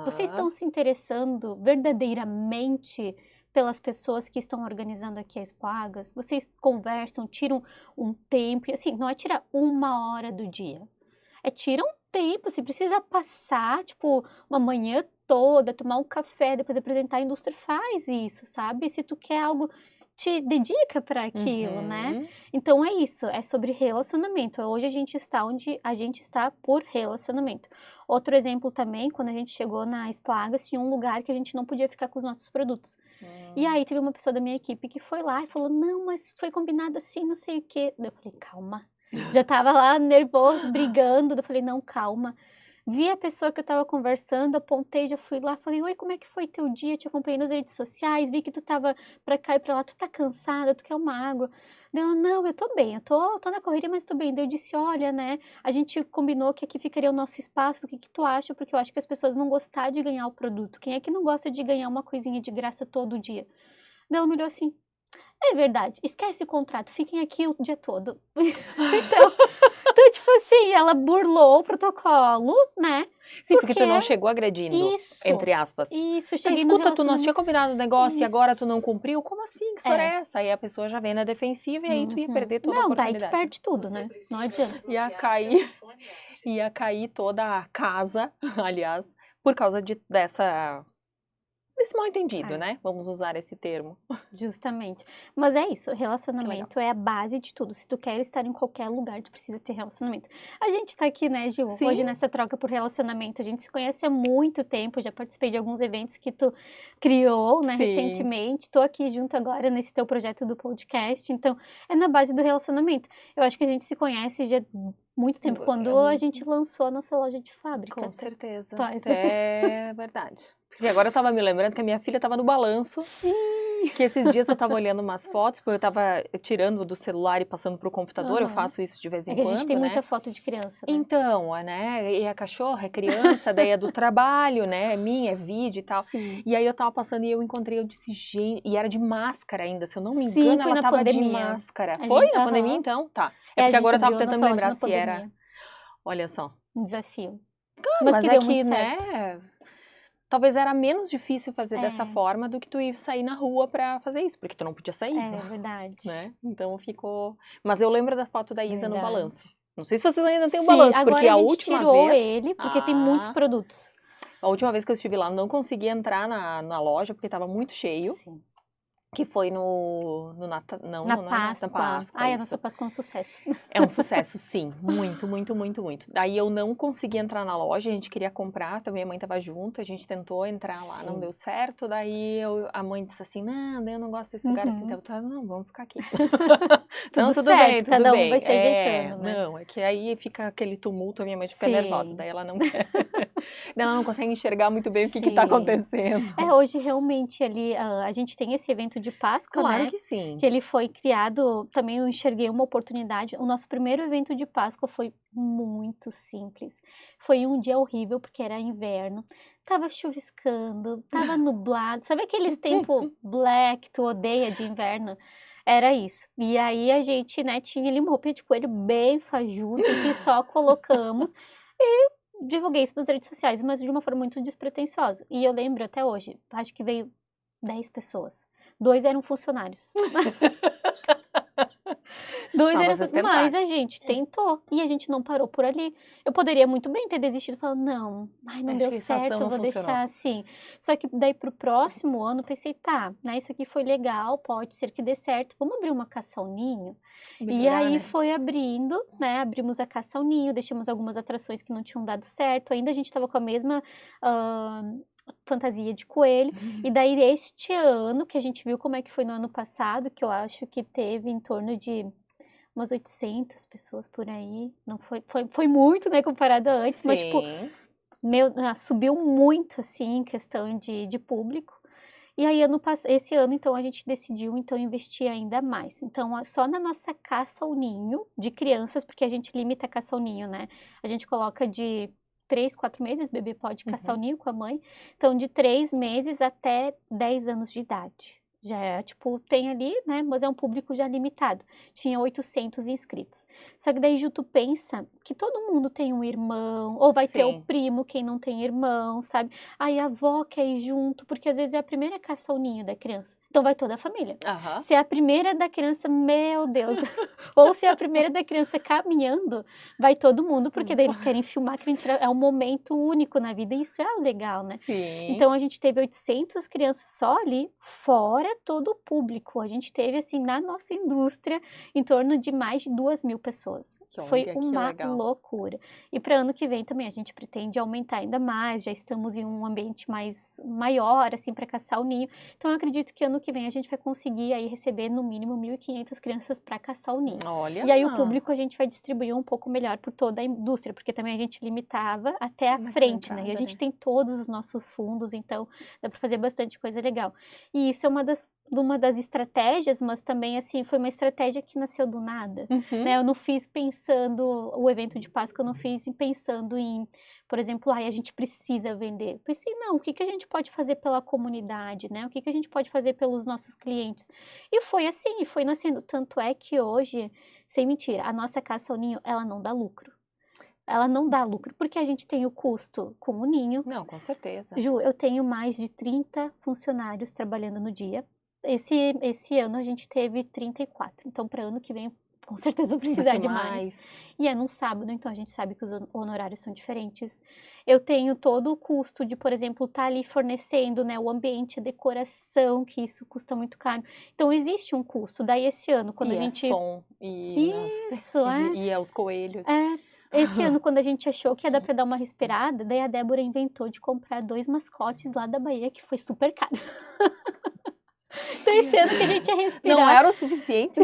Vocês estão se interessando verdadeiramente pelas pessoas que estão organizando aqui as Spagas? Vocês conversam, tiram um tempo, e assim, não é tirar 1 hora do dia. É tirar um tempo, se precisa passar, tipo, uma manhã toda, tomar um café, depois apresentar a indústria, faz isso, sabe? Se tu quer algo, te dedica para aquilo, né? Então é isso, é sobre relacionamento. Hoje a gente está onde a gente está por relacionamento. Outro exemplo também, quando a gente chegou na Spagas, tinha um lugar que a gente não podia ficar com os nossos produtos. E aí teve uma pessoa da minha equipe que foi lá e falou, não, mas foi combinado assim, não sei o quê. Eu falei, calma. Já tava lá nervoso, brigando. Eu falei, não, calma. Vi a pessoa que eu tava conversando, apontei, já fui lá, falei, oi, como é que foi teu dia? Te acompanhei nas redes sociais, vi que tu tava pra cá e pra lá, tu tá cansada, tu quer uma água? Daí ela, não, eu tô bem, eu tô na correria, mas tô bem. Daí eu disse, olha, né, a gente combinou que aqui ficaria o nosso espaço, o que que tu acha? Porque eu acho que as pessoas vão gostar de ganhar o produto. Quem é que não gosta de ganhar uma coisinha de graça todo dia? Daí ela me olhou assim, é verdade, esquece o contrato, fiquem aqui o dia todo. Então, tipo assim, ela burlou o protocolo, né? Sim, porque tu não chegou agredindo, entre aspas. Isso, eu cheguei no escuta, tu nós tinha combinado o negócio e agora tu não cumpriu? Como assim? Que história é essa? Aí a pessoa já vem na defensiva e aí tu ia perder toda a oportunidade. Não, daí tu perde tudo, né? Não adianta. Ia cair toda a casa, aliás, por causa dessa... desse mal entendido, né? Vamos usar esse termo. Justamente. Mas é isso, relacionamento é a base de tudo. Se tu quer estar em qualquer lugar, tu precisa ter relacionamento. A gente tá aqui, né, Gil, Sim. hoje nessa troca por relacionamento. A gente se conhece há muito tempo, já participei de alguns eventos que tu criou, né, Sim. recentemente. Tô aqui junto agora nesse teu projeto do podcast. Então, é na base do relacionamento. Eu acho que a gente se conhece já há muito tempo, quando a gente lançou a nossa loja de fábrica. Com certeza. Faz. É verdade. E agora eu tava me lembrando que a minha filha tava no balanço. Sim. Que esses dias eu tava olhando umas fotos, porque eu tava tirando do celular e passando pro computador, eu Aham. faço isso de vez em É que quando, a gente tem né? muita foto de criança, né? Então, né? E a cachorra é criança, daí é do trabalho, né? É minha, é vídeo e tal. Sim. E aí eu tava passando e eu encontrei, eu disse, gente, e era de máscara ainda, se eu não me Sim, engano, foi ela na tava de pandemia. máscara. A Foi gente- na aham. pandemia, então? Tá. É, É a porque agora eu gente tava abriu tentando nossa loja lembrar na se era. pandemia. Olha só. Um desafio. Mas que é deu que, muito certo. né? Talvez era menos difícil fazer dessa É. forma do que tu ir sair na rua pra fazer isso, porque tu não podia sair, É verdade. né? Então ficou. Mas eu lembro da foto da Isa no Verdade. balanço. Não sei se vocês ainda têm o Sim, balanço, agora porque a a gente última tirou vez. ele, porque tem muitos produtos. A última vez que eu estive lá, não consegui entrar na loja, porque estava muito cheio. Sim. Que foi no Natal. Não, Na não é na Páscoa. Páscoa. Ai, a Isso. nossa Páscoa é um sucesso. É um sucesso, sim. Muito, muito, muito, muito. Daí eu não consegui entrar na loja, a gente queria comprar, também a mãe tava junto, a gente tentou entrar lá, não Sim. deu certo. Daí a mãe disse assim: não, eu não gosto desse lugar assim. Então eu falei, não, vamos ficar aqui. Não, tudo certo, bem, tudo cada um bem. vai se ajeitando, né? Não, é que aí fica aquele tumulto, a minha mãe fica Sim. nervosa. Daí ela não quer. Daí ela não consegue enxergar muito bem o que tá Sim. acontecendo. É, hoje realmente ali a gente tem esse evento de Páscoa, Claro né? que sim. Que ele foi criado, também eu enxerguei uma oportunidade. O nosso primeiro evento de Páscoa foi muito simples. Foi um dia horrível, porque era inverno. Tava chuviscando, tava nublado. Sabe aqueles tempos black que tu odeia de inverno? Era isso. E aí a gente, né, tinha ali uma roupinha de coelho bem fajuta, que só colocamos e divulguei isso nas redes sociais, mas de uma forma muito despretensiosa. E eu lembro até hoje, acho que veio 10 pessoas. 2 eram funcionários. 2 Mas eram vocês funcionários. Mas tentaram. a gente tentou. E a gente não parou por ali. Eu poderia muito bem ter desistido e falado, não, ai, não Acho deu que essa ação certo, eu não vou funcionou. deixar assim. Só que daí pro próximo ano, pensei, tá, né, isso aqui foi legal, pode ser que dê certo, vamos abrir uma caça ao ninho? E aí né? foi abrindo, né, abrimos a caça ao ninho, deixamos algumas atrações que não tinham dado certo, ainda a gente tava com a mesma fantasia de coelho, e daí este ano, que a gente viu como é que foi no ano passado, que eu acho que teve em torno de umas 800 pessoas por aí, não foi muito, né, comparado a antes, mas tipo, subiu muito, assim, em questão de público. E aí, esse ano, então, a gente decidiu, então, investir ainda mais. Então, só na nossa caça ao ninho de crianças, porque a gente limita a caça ao ninho, né? A gente coloca de 3, 4 meses, bebê pode caçar o ninho com a mãe. Então, de 3 meses até 10 anos de idade. Já é, tipo, tem ali, né? Mas é um público já limitado. Tinha 800 inscritos. Só que daí, Ju, tu pensa que todo mundo tem um irmão, ou vai ter o primo, quem não tem irmão, sabe? Aí a avó quer ir junto, porque às vezes é a primeira caça ao ninho da criança. Então vai toda a família. Se é a primeira da criança, meu Deus. Ou se é a primeira da criança caminhando, vai todo mundo, porque daí eles querem filmar, é um momento único na vida, e isso é legal, né? Sim. Então a gente teve 800 crianças só ali, fora todo o público. A gente teve, assim, na nossa indústria, em torno de mais de 2.000 pessoas. Foi uma loucura. E para ano que vem também a gente pretende aumentar ainda mais, já estamos em um ambiente maior, assim, para caçar o ninho. Então eu acredito que ano que vem a gente vai conseguir aí receber no mínimo 1.500 crianças para caçar o ninho. Olha. E aí o público a gente vai distribuir um pouco melhor por toda a indústria, porque também a gente limitava até a frente, né? E a gente tem todos os nossos fundos, então dá para fazer bastante coisa legal. E isso é uma das estratégias, mas também, assim, foi uma estratégia que nasceu do nada, né? Eu não fiz pensando, o evento de Páscoa eu não fiz pensando em, por exemplo, a gente precisa vender. Eu pensei, não, o que a gente pode fazer pela comunidade, né? O que a gente pode fazer pelos nossos clientes? E foi assim, e foi nascendo. Tanto é que hoje, sem mentira, a nossa caça ao ninho, ela não dá lucro. Ela não dá lucro, porque a gente tem o custo com o ninho. Não, com certeza. Ju, eu tenho mais de 30 funcionários trabalhando no dia. Esse ano a gente teve 34, então para ano que vem com certeza vou Vai precisar ser de mais. E é num sábado, então a gente sabe que os honorários são diferentes. Eu tenho todo o custo de, por exemplo, estar ali fornecendo, né, o ambiente, a decoração, que isso custa muito caro. Então existe um custo. Daí esse ano, quando a E é gente... som, Isso, é. e é os coelhos. É. Esse ano, quando a gente achou que ia dar pra dar uma respirada, daí a Débora inventou de comprar 2 mascotes lá da Bahia, que foi super caro. Então esse ano que a gente ia respirar... Não era o suficiente?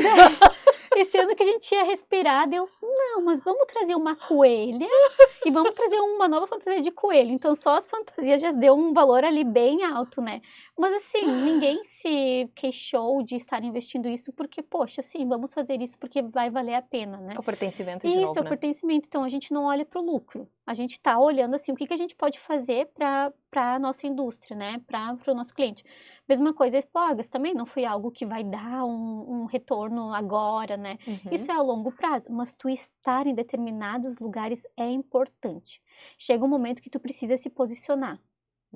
Esse ano que a gente ia respirar, deu, não, mas vamos trazer uma coelha e vamos trazer uma nova fantasia de coelho. Então só as fantasias já deu um valor ali bem alto, né? Mas assim, ninguém se queixou de estar investindo isso porque, poxa, assim, vamos fazer isso porque vai valer a pena, né? É o pertencimento de Isso, novo, é o né? pertencimento. Então a gente não olha para o lucro. A gente está olhando assim, o que a gente pode fazer para a nossa indústria, né? Para o nosso cliente. Mesma coisa, Expogas também não foi algo que vai dar um retorno agora, né? Isso é a longo prazo, mas tu estar em determinados lugares é importante. Chega um momento que tu precisa se posicionar.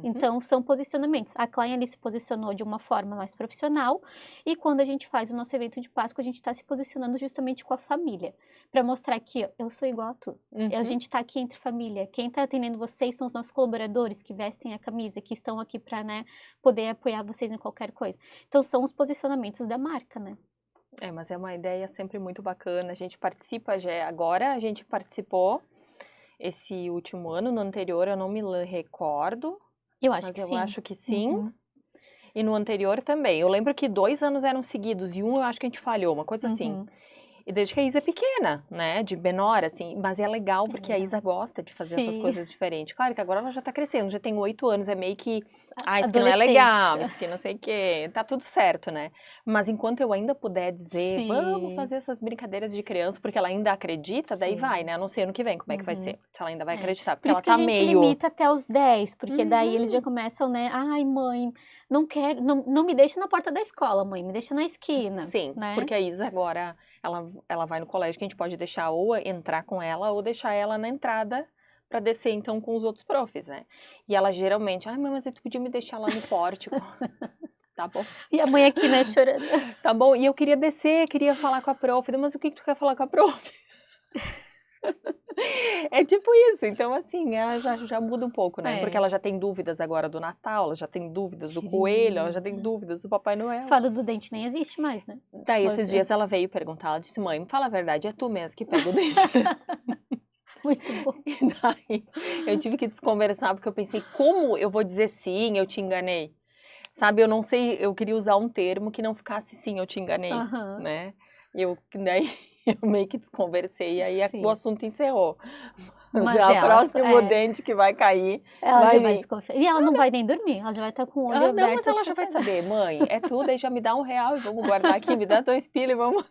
Então, são posicionamentos. A Klein ali se posicionou de uma forma mais profissional e quando a gente faz o nosso evento de Páscoa, a gente está se posicionando justamente com a família, para mostrar que ó, eu sou igual a tu. A gente está aqui entre família. Quem está atendendo vocês são os nossos colaboradores que vestem a camisa, que estão aqui para, né, poder apoiar vocês em qualquer coisa. Então, são os posicionamentos da marca, né? É, mas é uma ideia sempre muito bacana. A gente participa já. Agora a gente participou esse último ano, no anterior eu não me recordo. Eu acho Mas que eu sim. acho que sim. E no anterior também. Eu lembro que 2 anos eram seguidos e um eu acho que a gente falhou, uma coisa assim. E desde que a Isa é pequena, né? De menor, assim. Mas é legal porque a Isa gosta de fazer essas Sim. coisas diferentes. Claro que agora ela já tá crescendo, já tem 8 anos, é meio que... Ah, isso aqui não é legal, isso aqui não sei o quê. Tá tudo certo, né? Mas enquanto eu ainda puder dizer, vamos fazer essas brincadeiras de criança, porque ela ainda acredita, daí vai, né? A não sei ano que vem como é que vai ser. Se ela ainda vai acreditar, porque Por isso ela que a tá gente meio... limita até os 10, porque daí eles já começam, né? Ai, mãe, não quero, não me deixa na porta da escola, mãe, me deixa na esquina. Sim, né? porque a Isa agora, ela vai no colégio que a gente pode deixar ou entrar com ela ou deixar ela na entrada pra descer então com os outros profs, né? E ela geralmente, ai mãe, mas tu podia me deixar lá no pórtico. Tá bom. E a mãe aqui, né, chorando. Tá bom, e eu queria descer, queria falar com a prof, mas o que tu quer falar com a prof? É tipo isso, então assim, já muda um pouco, né? Porque ela já tem dúvidas agora do Natal, ela já tem dúvidas do coelho, ela já tem dúvidas do Papai Noel. Fada do dente nem existe mais, né? Daí esses dias ela veio perguntar, ela disse, mãe, me fala a verdade, é tu mesmo que pega o dente. Muito bom. E daí eu tive que desconversar, porque eu pensei, como eu vou dizer sim, eu te enganei? Sabe, eu não sei, eu queria usar um termo que não ficasse sim, eu te enganei, né? Daí eu meio que desconversei, e aí o assunto encerrou. Mas a próxima dente que vai cair, ela já vai desconfiar. E ela não vai nem dormir, ela já vai estar com o olho aberto. Não, mas ela já vai saber, mãe, é tudo, aí já me dá R$1 e vamos guardar aqui, me dá 2 pila e vamos...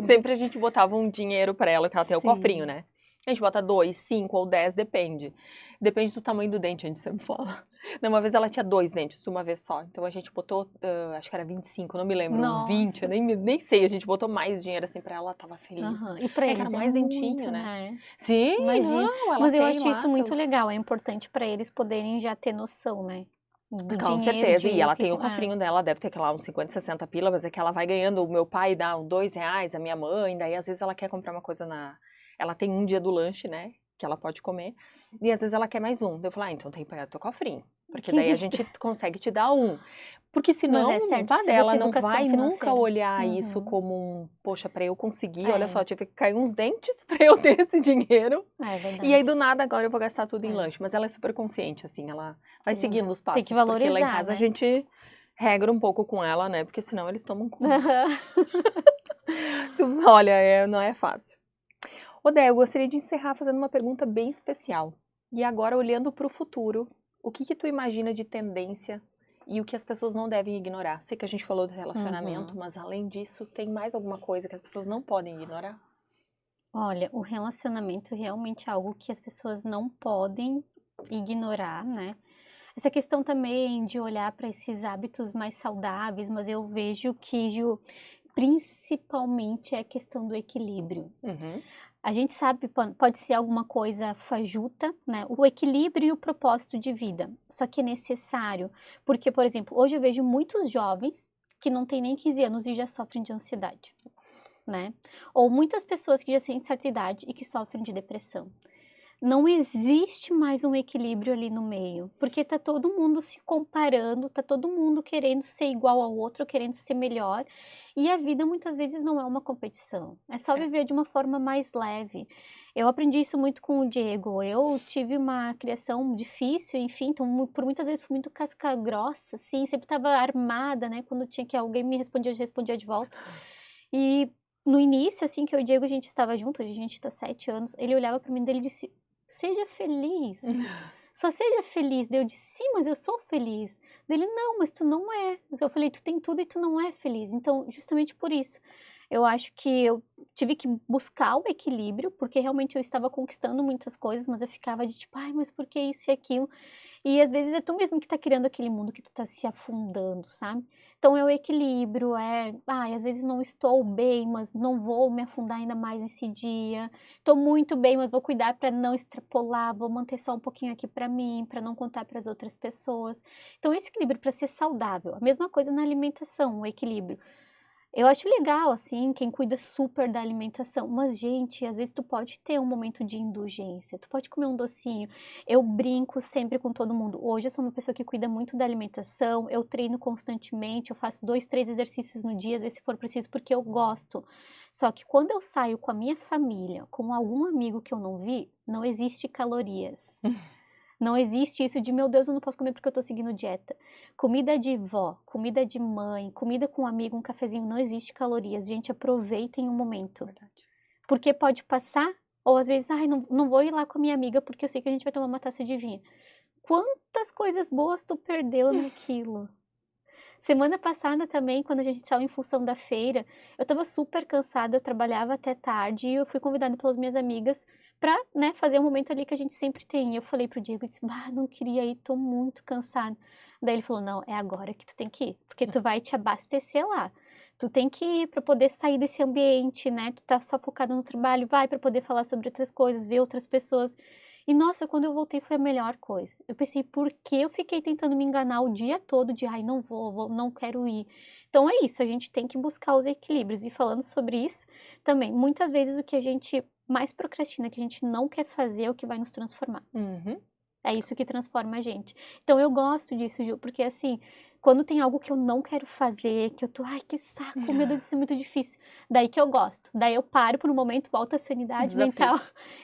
Sempre a gente botava um dinheiro pra ela, que ela tem o cofrinho, né? A gente bota 2, 5 ou 10, depende. Depende do tamanho do dente, a gente sempre fala. Uma vez ela tinha 2 dentes, uma vez só. Então a gente botou, acho que era 25, não me lembro, 20, eu nem sei. A gente botou mais dinheiro assim pra ela, ela tava feliz. E pra eles era mais dentinho, né? Sim, imagina. Não, mas eu acho isso muito legal, é importante pra eles poderem já ter noção, né? Com certeza, e ela tem o cofrinho dela, deve ter lá uns 50, 60 pila, mas é que ela vai ganhando, o meu pai dá uns R$2, a minha mãe, daí às vezes ela quer comprar uma coisa ela tem um dia do lanche, né, que ela pode comer, e às vezes ela quer mais um, daí eu falo, então tem que pegar teu cofrinho, porque daí a gente consegue te dar um, porque senão ela não vai nunca olhar isso como poxa, pra eu conseguir, olha só, tive que cair uns dentes pra eu ter esse dinheiro, e aí do nada agora eu vou gastar tudo em lanche, mas ela é super consciente, assim, ela vai seguindo os passos, tem que valorizar, porque lá em casa a gente regra um pouco com ela, né, porque senão eles tomam conta. Olha, não é fácil. Odé, eu gostaria de encerrar fazendo uma pergunta bem especial. E agora, olhando para o futuro, o que tu imagina de tendência e o que as pessoas não devem ignorar? Sei que a gente falou do relacionamento, mas além disso, tem mais alguma coisa que as pessoas não podem ignorar? Olha, o relacionamento realmente é algo que as pessoas não podem ignorar, né? Essa questão também de olhar para esses hábitos mais saudáveis, mas eu vejo que principalmente é a questão do equilíbrio. A gente sabe, pode ser alguma coisa fajuta, né? O equilíbrio e o propósito de vida. Só que é necessário, porque, por exemplo, hoje eu vejo muitos jovens que não têm nem 15 anos e já sofrem de ansiedade. né? Ou muitas pessoas que já têm certa idade e que sofrem de depressão. Não existe mais um equilíbrio ali no meio, porque tá todo mundo se comparando, tá todo mundo querendo ser igual ao outro, querendo ser melhor, e a vida muitas vezes não é uma competição, é só viver de uma forma mais leve. Eu aprendi isso muito com o Diego, eu tive uma criação difícil, enfim, então por muitas vezes fui muito casca grossa, assim, sempre estava armada, né, quando tinha que alguém me respondia, eu respondia de volta. E no início, assim, que eu e o Diego a gente estava junto, hoje a gente tá 7 anos, ele olhava para mim e ele disse: "Seja feliz, só seja feliz". Daí eu disse: "Sim, mas eu sou feliz". Dele: "Não, mas tu não é". Eu falei: "Tu tem tudo e tu não é feliz". Então, justamente por isso, eu acho que eu tive que buscar o equilíbrio, porque realmente eu estava conquistando muitas coisas, mas eu ficava de tipo: "Ai, mas por que isso e aquilo?". E às vezes é tu mesmo que tá criando aquele mundo que tu tá se afundando, sabe. Então é o equilíbrio, "Ai, às vezes não estou bem, mas não vou me afundar ainda mais nesse dia. Tô muito bem, mas vou cuidar para não extrapolar, vou manter só um pouquinho aqui para mim, para não contar para as outras pessoas". Então esse equilíbrio para ser saudável, a mesma coisa na alimentação, o equilíbrio. Eu acho legal, assim, quem cuida super da alimentação, mas gente, às vezes tu pode ter um momento de indulgência, tu pode comer um docinho. Eu brinco sempre com todo mundo. Hoje eu sou uma pessoa que cuida muito da alimentação, eu treino constantemente, eu faço 2, 3 exercícios no dia, às vezes se for preciso, porque eu gosto. Só que quando eu saio com a minha família, com algum amigo que eu não vi, não existe calorias. Não existe isso de: "Meu Deus, eu não posso comer porque eu tô seguindo dieta". Comida de vó, comida de mãe, comida com um amigo, um cafezinho, não existe calorias. Gente, aproveitem o momento. Verdade. Porque pode passar, ou às vezes: "Ai, não vou ir lá com a minha amiga porque eu sei que a gente vai tomar uma taça de vinho". Quantas coisas boas tu perdeu naquilo? Semana passada também, quando a gente saiu em função da feira, eu estava super cansada, eu trabalhava até tarde e eu fui convidada pelas minhas amigas pra, né, fazer um momento ali que a gente sempre tem. E eu falei pro Diego, eu disse: "Bah, não queria ir, tô muito cansada". Daí ele falou: "Não, é agora que tu tem que ir, porque tu vai te abastecer lá. Tu tem que ir pra poder sair desse ambiente, né, tu tá só focado no trabalho, vai pra poder falar sobre outras coisas, ver outras pessoas". E nossa, quando eu voltei foi a melhor coisa. Eu pensei: "Por que eu fiquei tentando me enganar o dia todo de: 'Ai, não vou, não quero ir'". Então é isso, a gente tem que buscar os equilíbrios. E falando sobre isso, também, muitas vezes o que a gente mais procrastina, que a gente não quer fazer, é o que vai nos transformar. Uhum. É isso que transforma a gente. Então eu gosto disso, Ju, porque assim, quando tem algo que eu não quero fazer, que eu tô: "Ai, que saco, meu Deus, isso é muito difícil", daí que eu gosto. Daí eu paro por um momento, volto à sanidade Desafio. mental,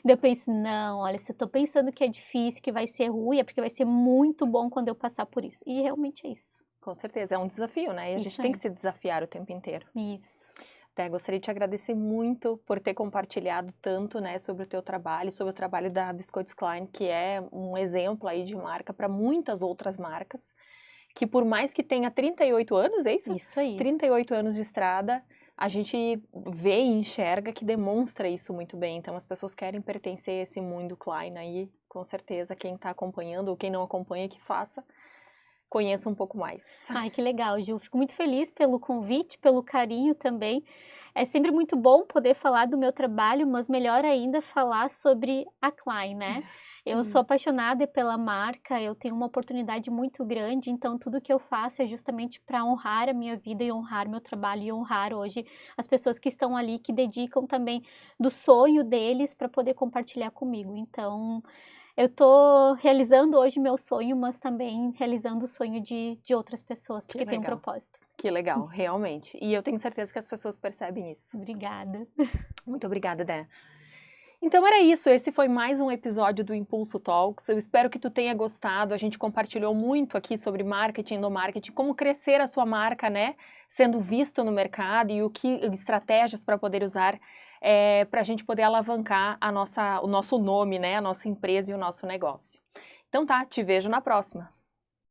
daí eu penso: "Não, olha, se eu tô pensando que é difícil, que vai ser ruim, é porque vai ser muito bom quando eu passar por isso". E realmente é isso. Com certeza, é um desafio, né, e a gente Isso tem aí. que se desafiar o tempo inteiro. Isso. Até gostaria de te agradecer muito por ter compartilhado tanto, né, sobre o teu trabalho, sobre o trabalho da Biscoitos Klein, que é um exemplo aí de marca para muitas outras marcas, que por mais que tenha 38 anos, é isso? Isso aí. 38 anos de estrada, a gente vê e enxerga que demonstra isso muito bem. Então as pessoas querem pertencer a esse mundo Klein aí, com certeza quem está acompanhando ou quem não acompanha que faça, conheça um pouco mais. Ai, que legal, Ju. Fico muito feliz pelo convite, pelo carinho também. É sempre muito bom poder falar do meu trabalho, mas melhor ainda falar sobre a Klein, né? Eu sou Sim. apaixonada pela marca, eu tenho uma oportunidade muito grande, então tudo que eu faço é justamente para honrar a minha vida e honrar meu trabalho e honrar hoje as pessoas que estão ali, que dedicam também do sonho deles para poder compartilhar comigo. Então, eu tô realizando hoje meu sonho, mas também realizando o sonho de outras pessoas, Que porque tem um legal. propósito. Que legal, realmente. E eu tenho certeza que as pessoas percebem isso. Obrigada. Muito obrigada, Dé. Então era isso, esse foi mais um episódio do Impulso Talks. Eu espero que tu tenha gostado. A gente compartilhou muito aqui sobre marketing, no marketing, como crescer a sua marca, né, sendo visto no mercado e estratégias para poder usar para a gente poder alavancar o nosso nome, né, a nossa empresa e o nosso negócio. Então tá, te vejo na próxima.